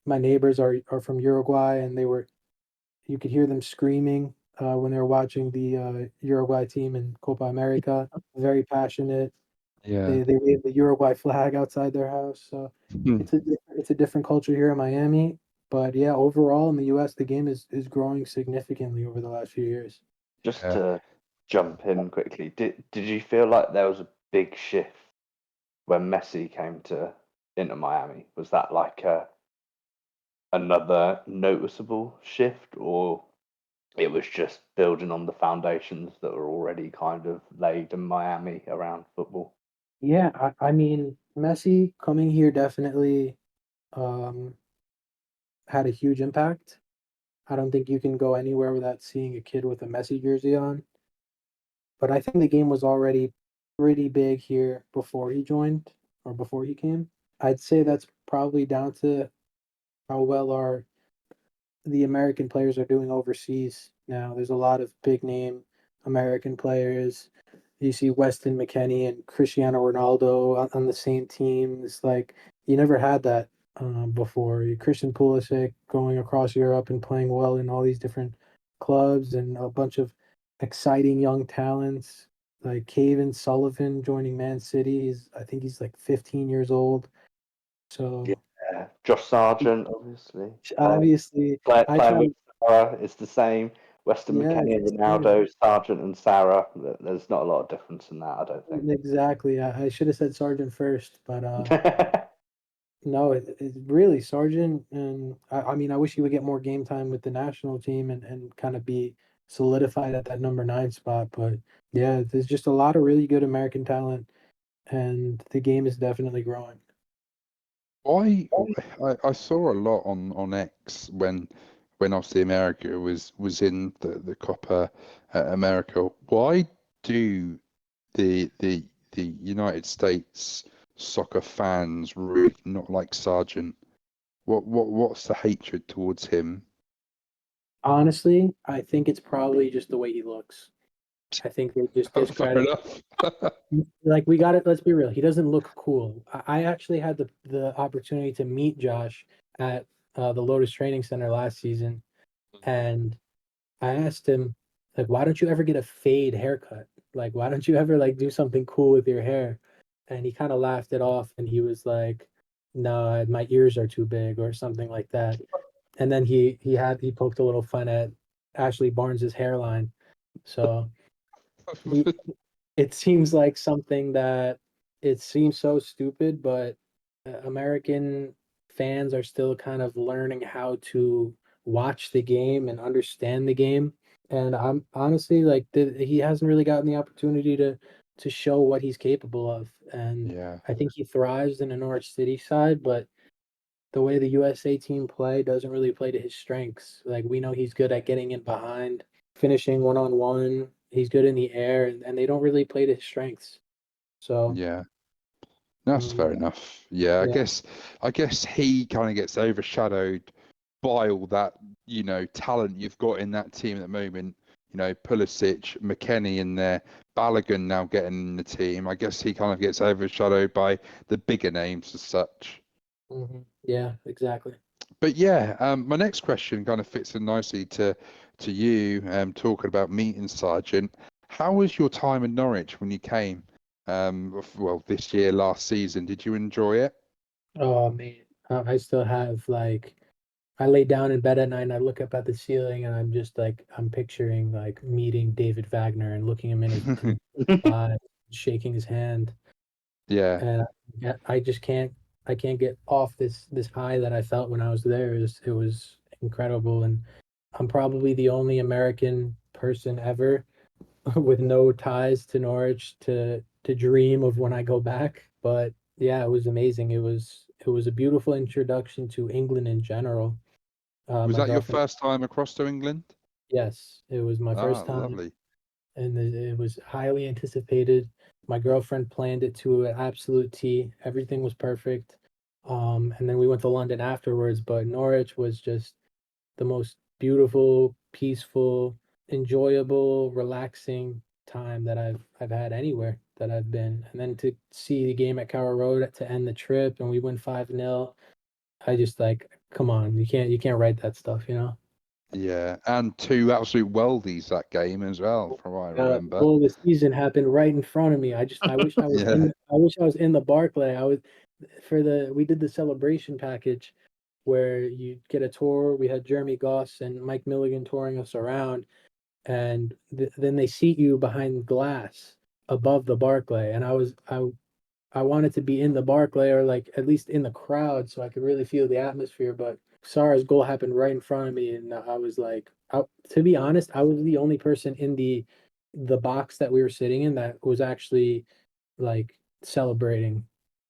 My neighbors are from Uruguay, and you could hear them screaming when they were watching the Uruguay team in Copa America. Very passionate. Yeah. They wave the Uruguay flag outside their house. So Hmm. it's a different culture here in Miami. But yeah, overall in the US, the game is growing significantly over the last few years. Just Yeah. to jump in quickly, did you feel like there was a big shift when Messi came to Inter Miami? Was that like another noticeable shift, or it was just building on the foundations that were already kind of laid in Miami around football? Yeah, I mean, Messi coming here definitely um, had a huge impact. I don't think you can go anywhere without seeing a kid with a Messi jersey on. But I think the game was already pretty big here before he joined or before he came. I'd say that's probably down to how well the American players are doing overseas now. There's a lot of big name American players. You see Weston McKennie and Cristiano Ronaldo on the same team. It's like you never had that before. Christian Pulisic going across Europe and playing well in all these different clubs, and a bunch of exciting young talents like Caven Sullivan joining Man City. I think he's like 15 years old. So Yeah, Josh Sargent, obviously. obviously, I Playing try. with Sarah, it's the same. Weston Yeah, McKennie and it's the same. Ronaldo, Sargent and Sarah. There's not a lot of difference in that, I don't think. Exactly. I should have said Sergeant first, but no, it really Sergeant, and I mean, I wish he would get more game time with the national team and kind of be solidified at that number 9 spot. But yeah, there's just a lot of really good American talent, and the game is definitely growing. Why I saw a lot on X when obviously America was in the Copa America. Why do the United States soccer fans really not like Sargent? What's the hatred towards him? Honestly, I think it's probably just the way he looks. I think they just Fair discredit. enough. Like we got it. Let's be real. He doesn't look cool. I actually had the opportunity to meet Josh at the Lotus Training Center last season, and I asked him, like, why don't you ever get a fade haircut? Like, why don't you ever like do something cool with your hair? And he kind of laughed it off, and he was like, no, my ears are too big or something like that. And then he poked a little fun at Ashley Barnes's hairline. So he it seems like something that it seems so stupid, but American fans are still kind of learning how to watch the game and understand the game. And I'm honestly like he hasn't really gotten the opportunity to show what he's capable of. And Yeah, I think he thrives in a Norwich City side, but the way the USA team play doesn't really play to his strengths. Like we know he's good at getting in behind, finishing one on one. He's good in the air, and they don't really play to his strengths. So yeah. That's fair yeah, enough. Yeah, yeah. I guess he kind of gets overshadowed by all that, talent you've got in that team at the moment. Pulisic, McKennie in there, Balogun now getting in the team. I guess he kind of gets overshadowed by the bigger names as such. Yeah, exactly. But yeah, my next question kind of fits in nicely to you, talking about meeting Sargent. How was your time in Norwich when you came? Well, this year, last season, did you enjoy it? Oh man, I still have like I lay down in bed at night and I look up at the ceiling and I'm just like I'm picturing like meeting David Wagner and looking him in his eye, shaking his hand, Yeah, and I just can't get off this high that I felt when I was there. It was incredible, and I'm probably the only American person ever with no ties to Norwich to dream of when I go back. But yeah, it was amazing. It was a beautiful introduction to England in general. was My that your girlfriend, first time across to England? yes, it was my Ah, first time, lovely. and it was highly anticipated. My girlfriend planned it to an absolute T. Everything was perfect. And then we went to London afterwards, but Norwich was just the most beautiful, peaceful, enjoyable, relaxing time that I've had anywhere that I've been. And then to see the game at Carrow Road to end the trip and we win 5-0, I just like, come on, you can't write that stuff, you know? Yeah, and two absolute worldies that game as well, from what I The remember. goal of the season happened right in front of me. Yeah. I wish I was in the Barclay. I was we did the celebration package where you get a tour. We had Jeremy Goss and Mike Milligan touring us around, and then they seat you behind glass above the Barclay. And I wanted to be in the Barclay or like at least in the crowd so I could really feel the atmosphere. But Sarah's goal happened right in front of me, and I was like, to be honest, I was the only person in the box that we were sitting in that was actually like celebrating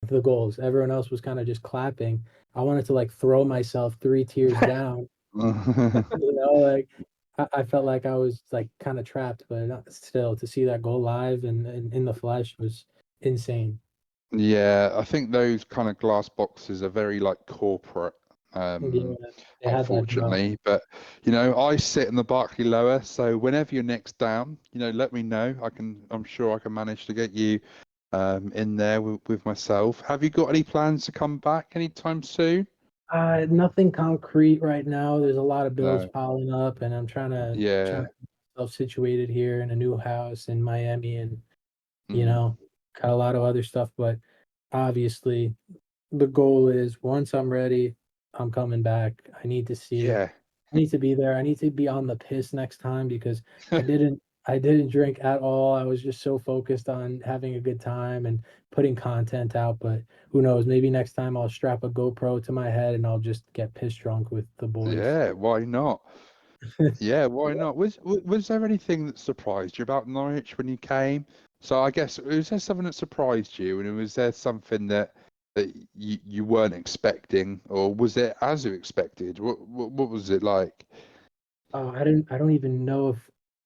the goals. Everyone else was kind of just clapping. I wanted to like throw myself 3 tiers down, like I felt like I was like kind of trapped, but still to see that goal live and in the flesh was insane. Yeah, I think those kind of glass boxes are very like corporate, Yeah, they had that vibe. unfortunately. But I sit in the Barclay lower, so whenever you're next down, let me know. I'm sure I can manage to get you in there with myself. Have you got any plans to come back anytime soon? Nothing concrete right now. There's a lot of bills No. piling up, and I'm trying Yeah. to get myself situated here in a new house in Miami, and you Mm. know, got a lot of other stuff. But obviously, the goal is once I'm ready, I'm coming back. Yeah. I need to be there. I need to be on the piss next time because I didn't drink at all. I was just so focused on having a good time and putting content out, but who knows, maybe next time I'll strap a GoPro to my head and I'll just get piss drunk with the boys. Yeah, why not? Yeah, why not? Was there anything that surprised you about Norwich when you came? So I guess was there something that surprised you, and was there something that you weren't expecting, or was it as you expected? What was it like? Oh, I don't even know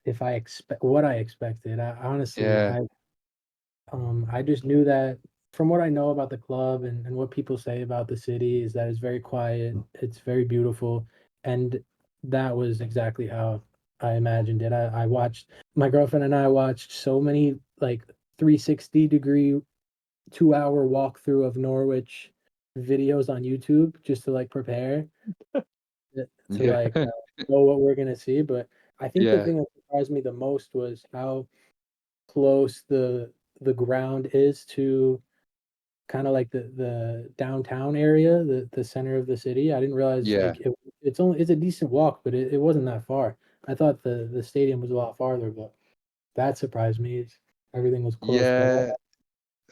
if I expect what I expected. I honestly, Yeah, I just knew that from what I know about the club and what people say about the city is that it's very quiet, it's very beautiful, and that was exactly how I imagined it. I watched my girlfriend and I watched so many like 360-degree 2 hour walkthrough of Norwich videos on YouTube just to like prepare to Yeah, like know what we're gonna see. But I think the yeah, thing that surprised me the most was how close the ground is to kind of like the downtown area, the center of the city. I didn't realize yeah, like it's a decent walk, but it wasn't that far. I thought the stadium was a lot farther, but that surprised me. Everything was close by. yeah.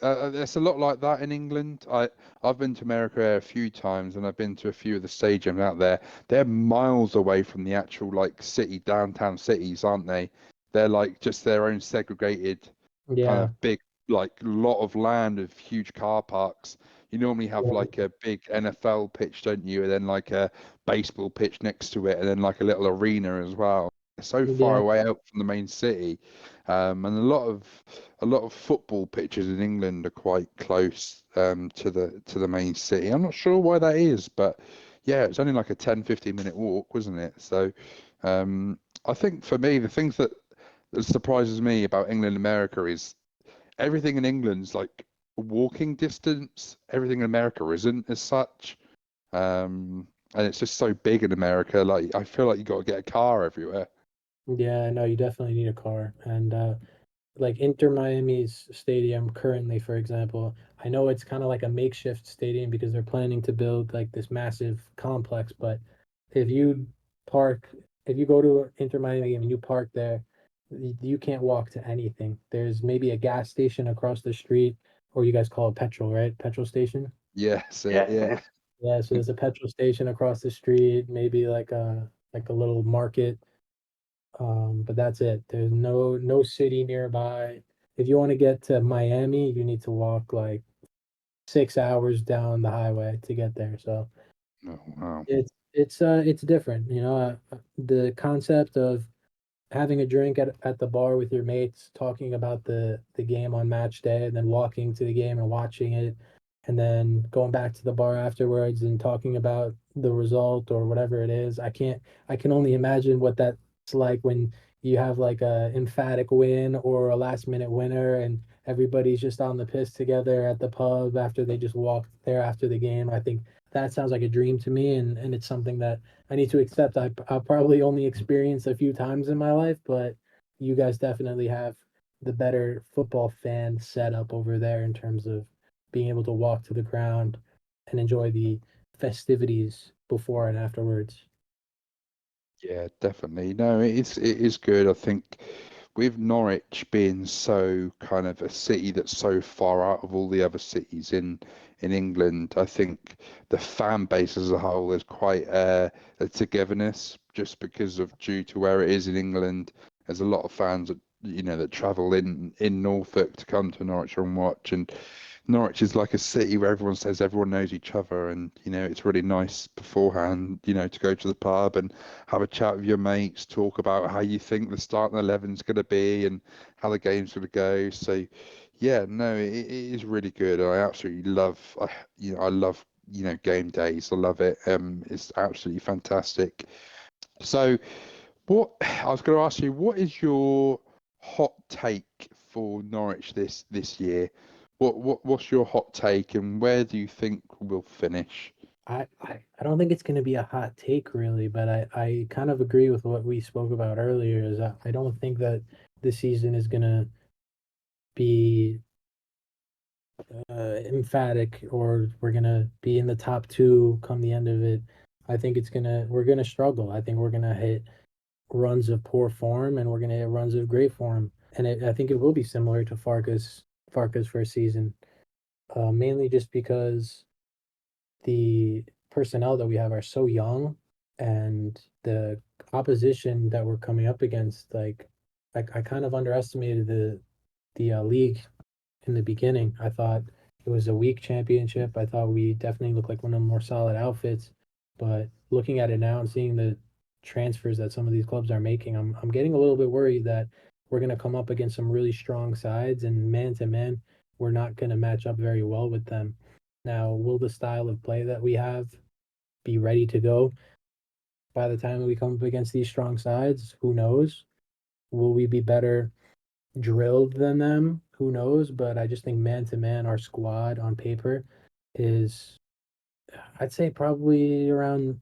It's a lot like that in England. I've been to America a few times, and I've been to a few of the stadiums out there. They're miles away from the actual like city, downtown cities, aren't they? They're like just their own segregated kind Yeah, of big, like lot of land with huge car parks. You normally have yeah, like a big NFL pitch, don't you? And then like a baseball pitch next to it, and then like a little arena as well. It's so far yeah, away out from the main city, and a lot of football pitches in England are quite close to the main city. I'm not sure why that is, but yeah, it's only like a 10-15 minute walk, wasn't it? So I think for me, the things that surprises me about England and America is everything in England's like walking distance. Everything in America isn't as such. And it's just so big in America. Like I feel like you got to get a car everywhere. yeah. No, you definitely need a car, and like Inter Miami's stadium currently, for example, I know it's kind of like a makeshift stadium because they're planning to build like this massive complex. But if you park, if you go to Inter Miami and you park there, you can't walk to anything. There's maybe a gas station across the street, or you guys call it petrol, right? Petrol station. Yes, yeah. Yeah. Yeah, so there's a petrol station across the street, maybe like a little market, but that's it. There's no city nearby. If you want to get to Miami, you need to walk like 6 hours down the highway to get there. So Oh, wow. it's different, you know. The concept of having a drink at the bar with your mates, talking about the game on match day, and then walking to the game and watching it, and then going back to the bar afterwards and talking about the result or whatever it is. I can only imagine what that's like when you have like a emphatic win or a last minute winner and everybody's just on the piss together at the pub after they just walked there after the game. I think that sounds like a dream to me, and it's something that I need to accept. I'll probably only experience a few times in my life, but you guys definitely have the better football fan setup over there in terms of being able to walk to the ground and enjoy the festivities before and afterwards. Yeah, definitely. No, it is good. I think with Norwich being so kind of a city that's so far out of all the other cities in England, I think the fan base as a whole is quite a togetherness just because of due to where it is in England. There's a lot of fans that that travel in Norfolk to come to Norwich and watch, and Norwich is like a city where everyone says everyone knows each other, and it's really nice beforehand, to go to the pub and have a chat with your mates, talk about how you think the starting 11 is going to be and how the game's going to go. So, yeah, no, it is really good. I absolutely love, I love, game days. I love it. It's absolutely fantastic. So, what I was going to ask you, what is your hot take for Norwich this year? What's your hot take, and where do you think we'll finish? I don't think it's going to be a hot take really, but I kind of agree with what we spoke about earlier. Is I don't think that this season is going to be emphatic or we're gonna be in the top two come the end of it. I think we're gonna struggle. I think we're gonna hit runs of poor form and we're gonna hit runs of great form. And I think it will be similar to Farca's first season, mainly just because the personnel that we have are so young and the opposition that we're coming up against, like I kind of underestimated the league in the beginning. I thought it was a weak championship. I thought we definitely looked like one of the more solid outfits. But looking at it now and seeing the transfers that some of these clubs are making, I'm getting a little bit worried that we're going to come up against some really strong sides and man to man, we're not going to match up very well with them. Now, will the style of play that we have be ready to go? by the time we come up against these strong sides, who knows? Will we be better drilled than them? Who knows? But I just think man to man, our squad on paper is, I'd say, probably around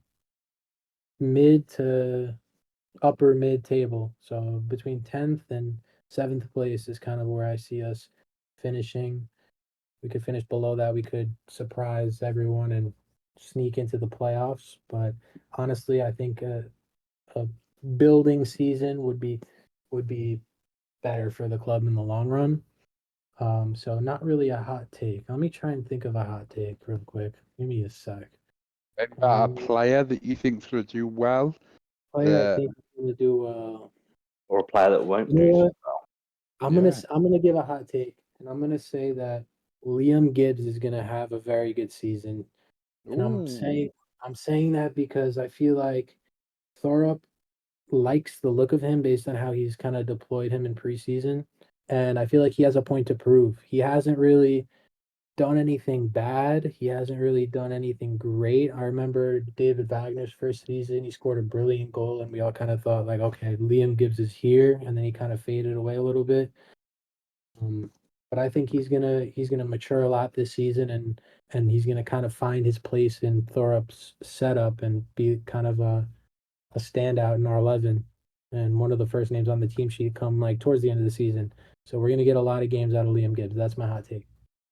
mid to upper mid table. So between 10th and 7th place is kind of where I see us finishing. We could finish below that. We could surprise everyone and sneak into the playoffs. But honestly, I think a building season would be better for the club in the long run. So not really a hot take. Let me try and think of a hot take real quick. Give me a sec. Maybe about a player that you think's going to do well. Player I think is gonna do or a player that won't you know do so what? well. I'm gonna give a hot take, and I'm gonna say that Liam Gibbs is gonna have a very good season. And Ooh. I'm saying that because I feel like Thorup likes the look of him based on how he's kind of deployed him in preseason. And I feel like he has a point to prove. He hasn't really done anything bad. He hasn't really done anything great. I remember David Wagner's first season, he scored a brilliant goal, and we all kind of thought, like, okay, Liam Gibbs is here, and then he kind of faded away a little bit. But I think he's gonna mature a lot this season, and he's gonna kind of find his place in Thorup's setup and be kind of a standout in our 11 and one of the first names on the team sheet come like towards the end of the season. So we're gonna get a lot of games out of Liam Gibbs. That's my hot take.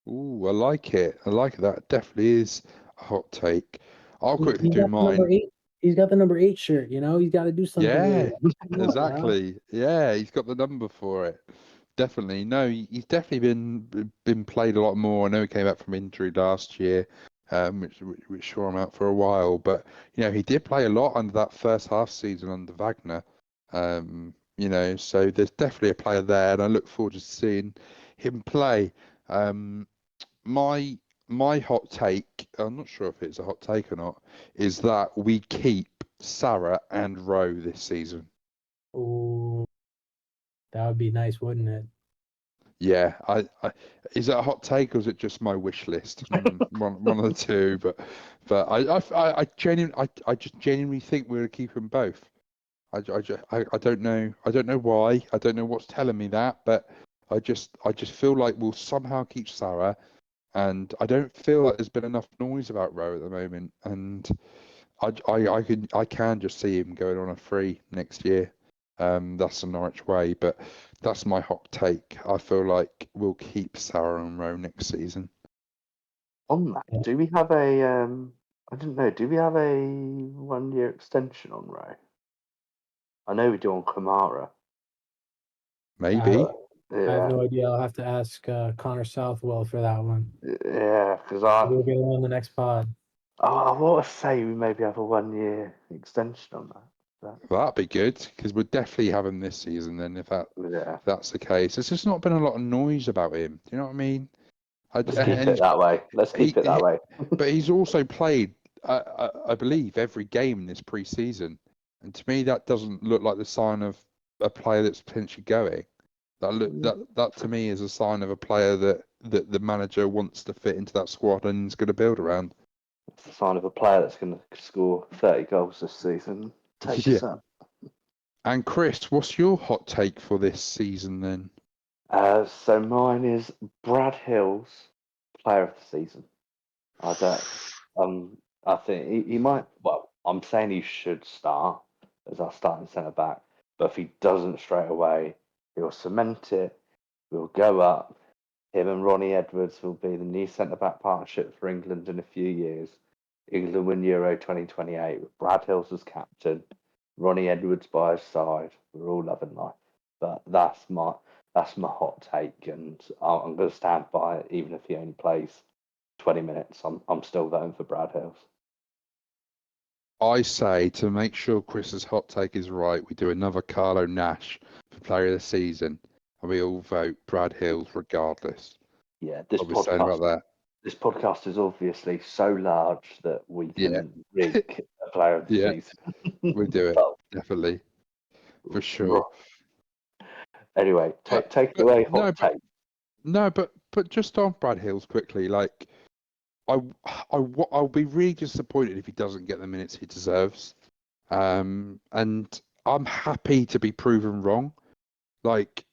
Ooh, I like it. I like it. That definitely is a hot take. I'll quickly He's do got the number mine. 8. He's got the number 8 shirt. You know, he's got to do something with Yeah, it. Why not, you know? exactly. Yeah, he's got the number for it. Definitely. No, he's definitely been played a lot more. I know he came back from injury last year, which saw him out for a while. But he did play a lot under that first half season under Wagner. So there's definitely a player there, and I look forward to seeing him play. My my hot take, I'm not sure if it's a hot take or not, is that we keep Sarah and Rowe this season. Oh, that would be nice, wouldn't it? Yeah, is that a hot take or is it just my wish list? One of the two, but I genuinely I just genuinely think we're gonna keep them both. I don't know why. I don't know what's telling me that, but I just feel like we'll somehow keep Sarah, and I don't feel like there's been enough noise about Rowe at the moment, and I can just see him going on a free next year. That's the Norwich way, but that's my hot take. I feel like we'll keep Sarah and Rowe next season. On that, Yeah. do we have a I didn't know, do we have a 1 year extension on Ray? I know we do on Kamara. Maybe. I have Yeah, no idea. I'll have to ask Connor Southwell for that one. yeah, because We'll get him on the next pod. I want to say we maybe have a 1 year extension on that. That'd be good because we'd definitely have him this season then Yeah, if that's the case. There's just not been a lot of noise about him. Do you know what I mean? let's keep it that way. Let's keep it that way. But he's also played, I believe, every game in this pre-season, and to me that doesn't look like the sign of a player that's potentially going. That to me is a sign of a player that the manager wants to fit into that squad and is going to build around. It's the sign of a player that's going to score 30 goals this season. Take Yeah. us up. And Chris, what's your hot take for this season then? So mine is Brad Hill's player of the season. I don't. I think he might. Well, I'm saying he should start as our starting centre back. But if he doesn't straight away, he'll cement it. We'll go up. Him and Ronnie Edwards will be the new centre back partnership for England in a few years. England win Euro 2028 with Brad Hills as captain, Ronnie Edwards by his side. We're all loving life. But that's my hot take, and I'm going to stand by it, even if he only plays 20 minutes. I'm still voting for Brad Hills. I say to make sure Chris's hot take is right, we do another Carlo Nash for player of the season, and we all vote Brad Hills regardless. Yeah, this What are we saying about that? This podcast is obviously so large that we Yeah. can rig a player of the Yeah. season. We do it, But, definitely, for sure. Anyway, But, take but away no, hot take. but just on Brad Hills quickly, like I'll be really disappointed if he doesn't get the minutes he deserves. And I'm happy to be proven wrong. Like,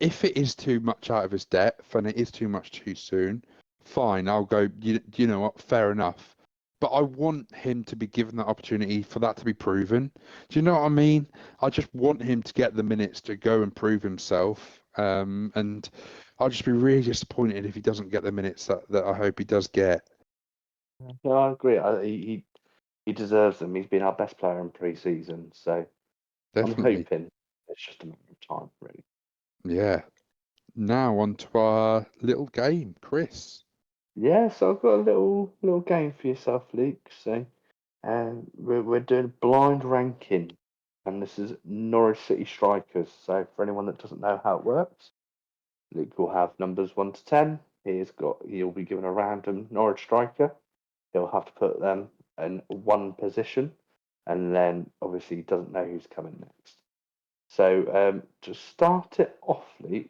if it is too much out of his depth and it is too much too soon, fine, I'll go, you know what, fair enough. But I want him to be given that opportunity for that to be proven. Do you know what I mean? I just want him to get the minutes to go and prove himself. And I'll just be really disappointed if he doesn't get the minutes that I hope he does get. No, I agree. He deserves them. He's been our best player in pre-season, so I'm Definitely. hoping it's just a matter of time, really. Yeah. Now on to our little game, Chris. Yeah, so I've got a little game for yourself, Luke. So, we're doing blind ranking, and this is Norwich City strikers. So, for anyone that doesn't know how it works, Luke will have numbers 1 to 10. He'll be given a random Norwich striker. He'll have to put them in one position, and then obviously he doesn't know who's coming next. So, to start it off, Luke,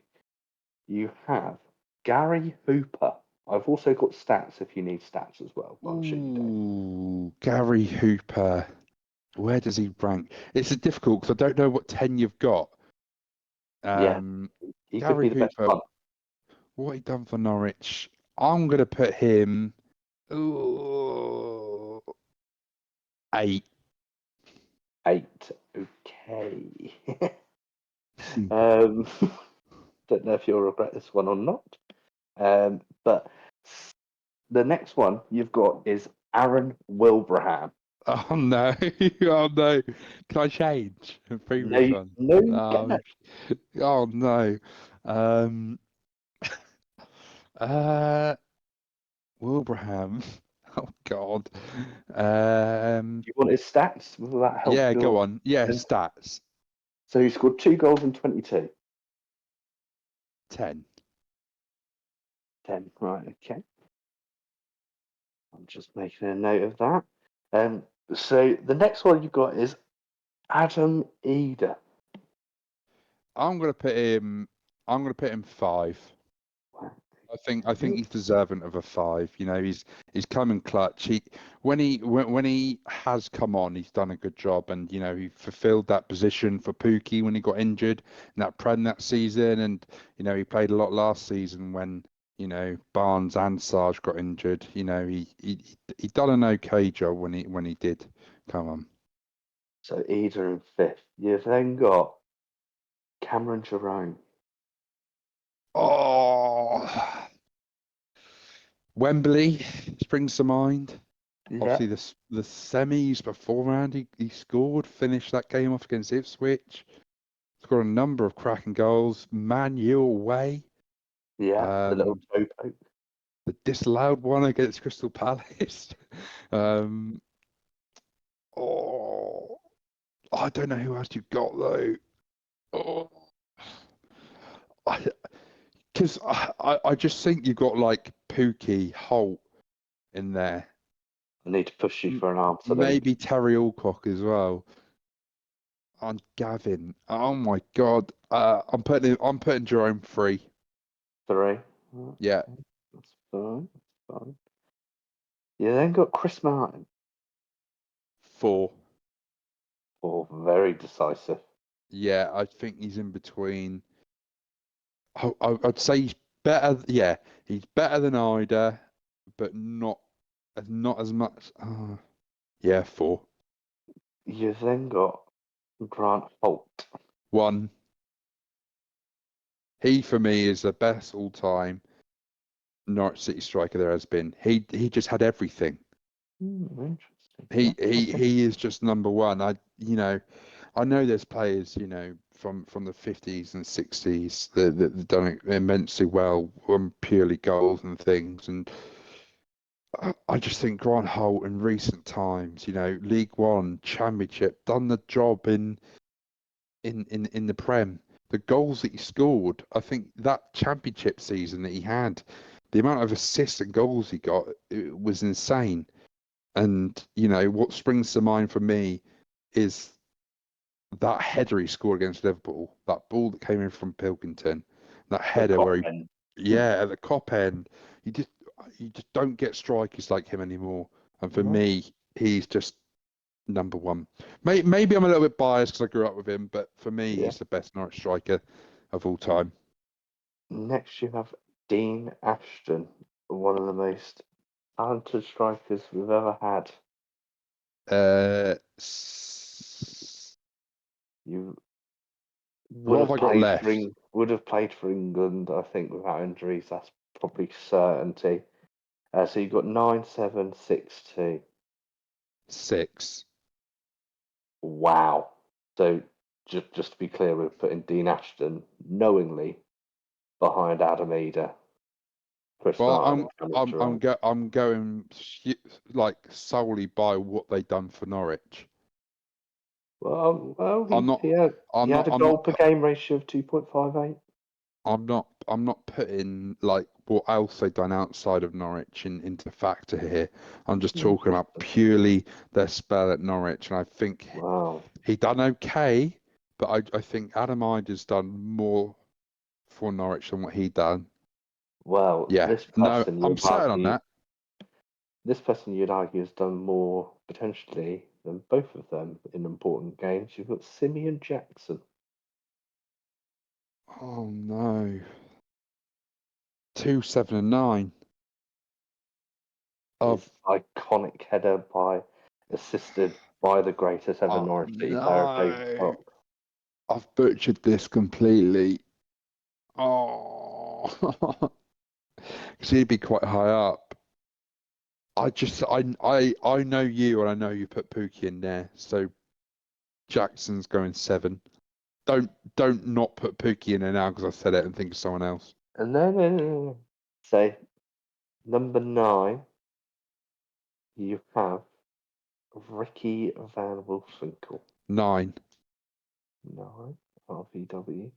you have Gary Hooper. I've also got stats if you need stats as well. But I'm sure you don't. Ooh, Gary Hooper. Where does he rank? It's a difficult because I don't know what 10 you've got. Yeah, he could Gary be the best Hooper, one. what he done for Norwich? I'm gonna put him ooh, 8. 8. Okay. um, don't know if you'll regret this one or not. But the next one you've got is Aaron Wilbraham. Oh no! Oh no! Can I change the No, previous one? no, you Um, cannot. oh no! Um, uh, Wilbraham. Oh God. Do you want his stats? Will that help Yeah, your? go on. Yeah, stats. So he scored 2 goals in 22. 10. 10. Right. Okay. I'm just making a note of that. So the next one you've got is Adam Eder. I'm gonna put him. I'm gonna put him 5. I think he's deserving of a 5. You know, he's come in clutch. When he has come on, he's done a good job, and you know he fulfilled that position for Pookie when he got injured in that Prem that season, and you know he played a lot last season when you know Barnes and Sarge got injured. You know he done an okay job when he did come on. So Eder in fifth. You've then got Cameron Jerome. Oh, Wembley springs to mind. Yeah. Obviously, the semis beforehand, he scored, finished that game off against Ipswich. Scored a number of cracking goals. Man U away. Yeah. The little Um, toe poke. the disallowed one against Crystal Palace. um, oh, I don't know who else you've got though. Oh, because I just think you've got like Pookie, Holt in there. I need to push you for an answer, Luke. Maybe Terry Alcock as well. And Gavin. Oh my God. I'm putting Jerome 3. 3. Yeah. Okay, that's fine. That's fine. You then got Chris Martin. 4. Oh, very decisive. Yeah, I think he's in between. I'd say he's better. Yeah, he's better than Ida, but not as much. Yeah, 4. You've then got Grant Holt. 1. He for me is the best all-time Norwich City striker there has been. He just had everything. Interesting. He Yeah, he okay. he is just number one. I know there's players, you know, from the 50s and 60s that done it immensely well on purely goals and things. And I just think Grant Holt in recent times, you know, League One, Championship, done the job in the Prem. The goals that he scored, I think that Championship season that he had, the amount of assists and goals he got, it was insane. And, you know, what springs to mind for me is that header he scored against Liverpool, that ball that came in from Pilkington, that The header cop where end. yeah, at the cop end, you just you just don't get strikers like him anymore. And for No. me, he's just number one. Maybe I'm a little bit biased because I grew up with him, but for me, Yeah. he's the best Norwich striker of all time. Next, you have Dean Ashton, one of the most talented strikers we've ever had. You What have I got left? Would have played for England, I think, without injuries. That's probably certainty. So you've got 9-7-6-2. 6. Wow. So just to be clear, we're putting Dean Ashton knowingly behind Adam Eder, Chris Well, Martin, and Cameron Jerome. I'm going like solely by what they done for Norwich. Well, I'm not. he had I'm not. a I'm goal not. per game ratio of 2.58. I'm not putting like what else they've done outside of Norwich into factor here. I'm just talking about purely their spell at Norwich, and I think Wow. he done okay, but I think Adam Ider's done more for Norwich than what he done. Well, Yeah, no, I'm you'd certain on argue, that. this person you'd argue has done more potentially than both of them in important games. You've got Simeon Jackson. Oh no, 2, 7, and 9. His iconic header assisted by the greatest ever Oh Norwich City player, David no, Fox. I've butchered this completely. Oh, because he'd be quite high up. I know you, and I know you put Pookie in there. So Jackson's going 7. Don't not put Pookie in there now because I said it and think of someone else. And then, say, number 9, you have Ricky Van Wolfswinkel. 9. 9, RVW.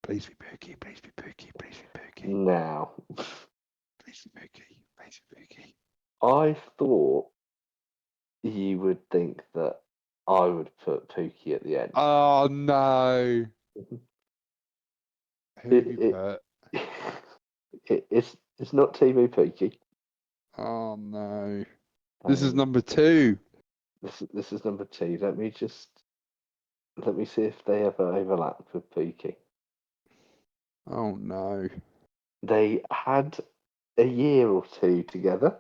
Please be Pookie. Please be Pookie. Please be Pookie. Now, Please be Pookie. Please be Pookie. I thought you would think that I would put Pookie at the end. Oh no. Who have you put? It's not TV Pookie. Oh no. This is number 2. This is number 2. Let me see if they ever overlap with Pookie. Oh no. They had a year or 2 together.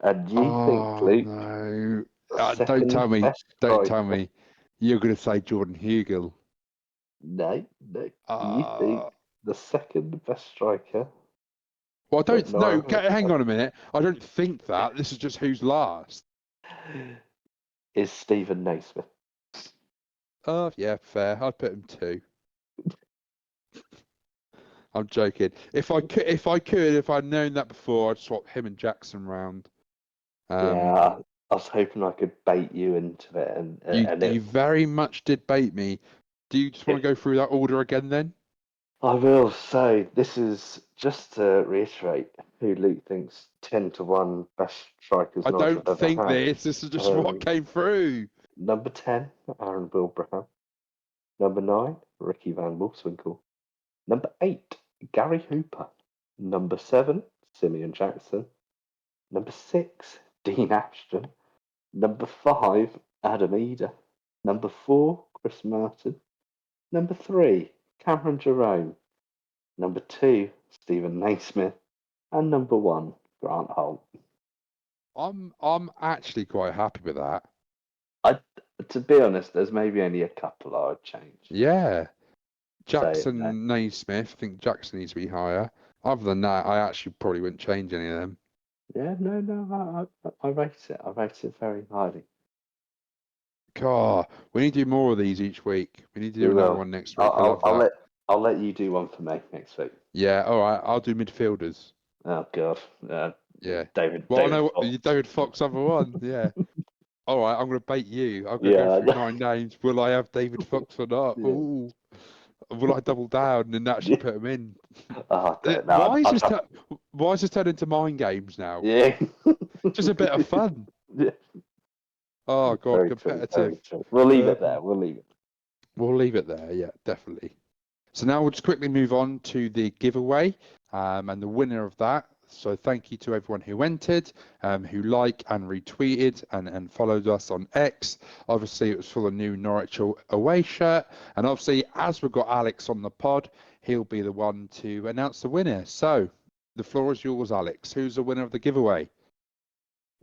And you think, Luke, no. Don't second tell me. best Don't tell striker. me. You're going to say Jordan Hugel. No. You think the second best striker? Well, I don't know. Norwich Hang on a minute. I don't think that. This is just who's last. is Stephen Naismith. Oh, yeah, fair. I'd put him 2. I'm joking. If I'd known that before, I'd swap him and Jackson round. Yeah, I was hoping I could bait you into it, and You very much did bait me. Do you just want to go through that order again then? I will. So this is just to reiterate who Luke thinks 10-1 best strikers I Norwich don't have ever think had. this is just what came through. Number 10, Aaron Wilbraham. Number 9, Ricky Van Wolfswinkel. Number 8, Gary Hooper. Number 7, Simeon Jackson. Number 6, Dean Ashton. Number 5, Adam Eder. Number 4, Chris Martin. Number 3, Cameron Jerome. Number 2, Stephen Naismith. And number 1, Grant Holt. I'm actually quite happy with that. To be honest, there's maybe only a couple I would change. Yeah. Jackson, no. Naismith. I think Jackson needs to be higher. Other than that, I actually probably wouldn't change any of them. Yeah, no, I rate it. I rate it very highly. God, we need to do more of these each week. We need to do We another will. one next week. I love that. I'll let you do one for me next week. Yeah, all right. I'll do midfielders. Oh God. Yeah. David. Well, I know Fox. David Fox, number 1. Yeah. All right, I'm going to bait you. I'm going to Yeah. go through 9 names. Will I have David Fox or not? Yeah. Ooh. Will I double down and actually put him in? I don't know. Why is this turned into mind games now? Yeah. Just a bit of fun. Yeah. Oh God, Very competitive. true. We'll leave it there. We'll leave it. We'll leave it there. Yeah, definitely. So now we'll just quickly move on to the giveaway, and the winner of that So thank you to everyone who entered, who liked and retweeted and followed us on X. Obviously, it was for the new Norwich away shirt. And obviously, as we've got Alex on the pod, he'll be the one to announce the winner. So the floor is yours, Alex. Who's the winner of the giveaway?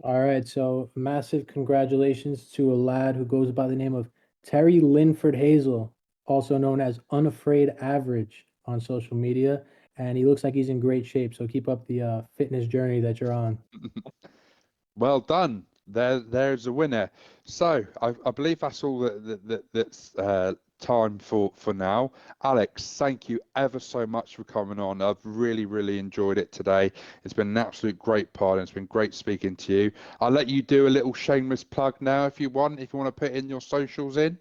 All right, so massive congratulations to a lad who goes by the name of Terry Linford Hazel, also known as Unafraid Average on social media. And he looks like he's in great shape. So keep up the fitness journey that you're on. Well done. There's a winner. So I believe that's all that's time for now. Alex, thank you ever so much for coming on. I've really enjoyed it today. It's been an absolute great pod, and it's been great speaking to you. I'll let you do a little shameless plug now if you want to put in your socials in.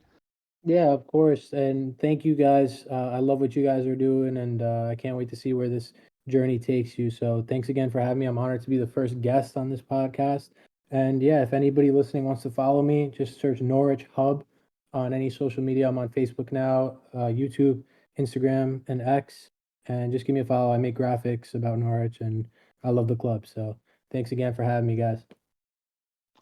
Yeah, of course. And thank you guys. I love what you guys are doing, and I can't wait to see where this journey takes you. So thanks again for having me. I'm honored to be the first guest on this podcast. And yeah, if anybody listening wants to follow me, just search Norwich Hub on any social media. I'm on Facebook now, YouTube, Instagram, and X. And just give me a follow. I make graphics about Norwich, and I love the club. So thanks again for having me, guys.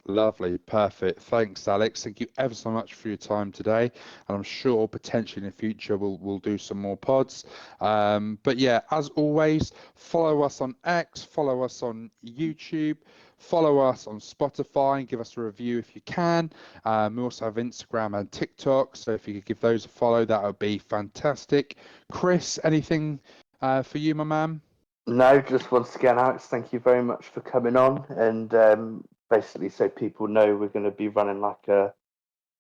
Lovely, perfect. Thanks, Alex. Thank you ever so much for your time today, and I'm sure potentially in the future we'll do some more pods. But yeah, as always, follow us on X, follow us on YouTube, follow us on Spotify, and give us a review if you can. We also have Instagram and TikTok, so if you could give those a follow, that would be fantastic. Chris, anything for you, my man? No, just once again, Alex, thank you very much for coming on. And basically, so people know we're going to be running like a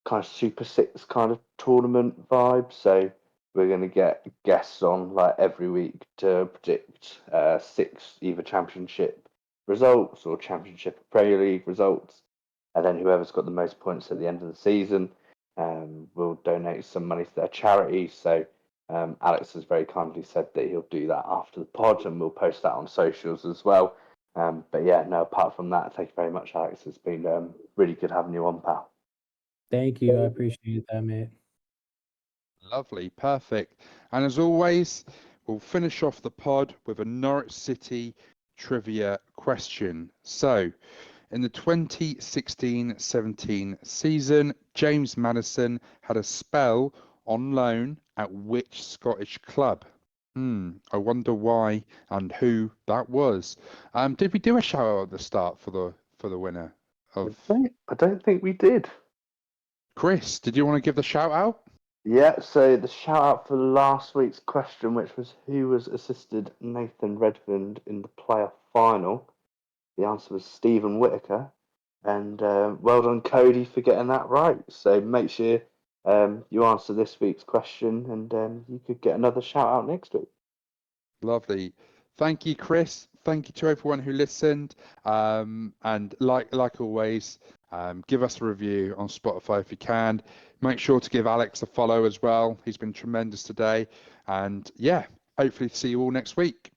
kind of Super Six kind of tournament vibe. So we're going to get guests on like every week to predict six either championship results or championship or Premier League results. And then whoever's got the most points at the end of the season will donate some money to their charity. So Alex has very kindly said that he'll do that after the pod, and we'll post that on socials as well. But yeah, no, apart from that, thank you very much, Alex. It's been really good having you on, pal. Thank you. I appreciate that, mate. Lovely, perfect. And as always, we'll finish off the pod with a Norwich City trivia question. So, in the 2016-17 season, James Maddison had a spell on loan at which Scottish club? I wonder why and who that was. Did we do a shout out at the start for the winner of I don't think we did. Chris? Did you want to give the shout out? Yeah, so the shout out for last week's question, which was who was assisted Nathan Redmond in the playoff final, the answer was Stephen Whitaker. And well done, Cody, for getting that right. So make sure you answer this week's question, and you could get another shout out next week. Lovely. Thank you, Chris. Thank you to everyone who listened. And like always, give us a review on Spotify if you can. Make sure to give Alex a follow as well. He's been tremendous today. And yeah, hopefully see you all next week.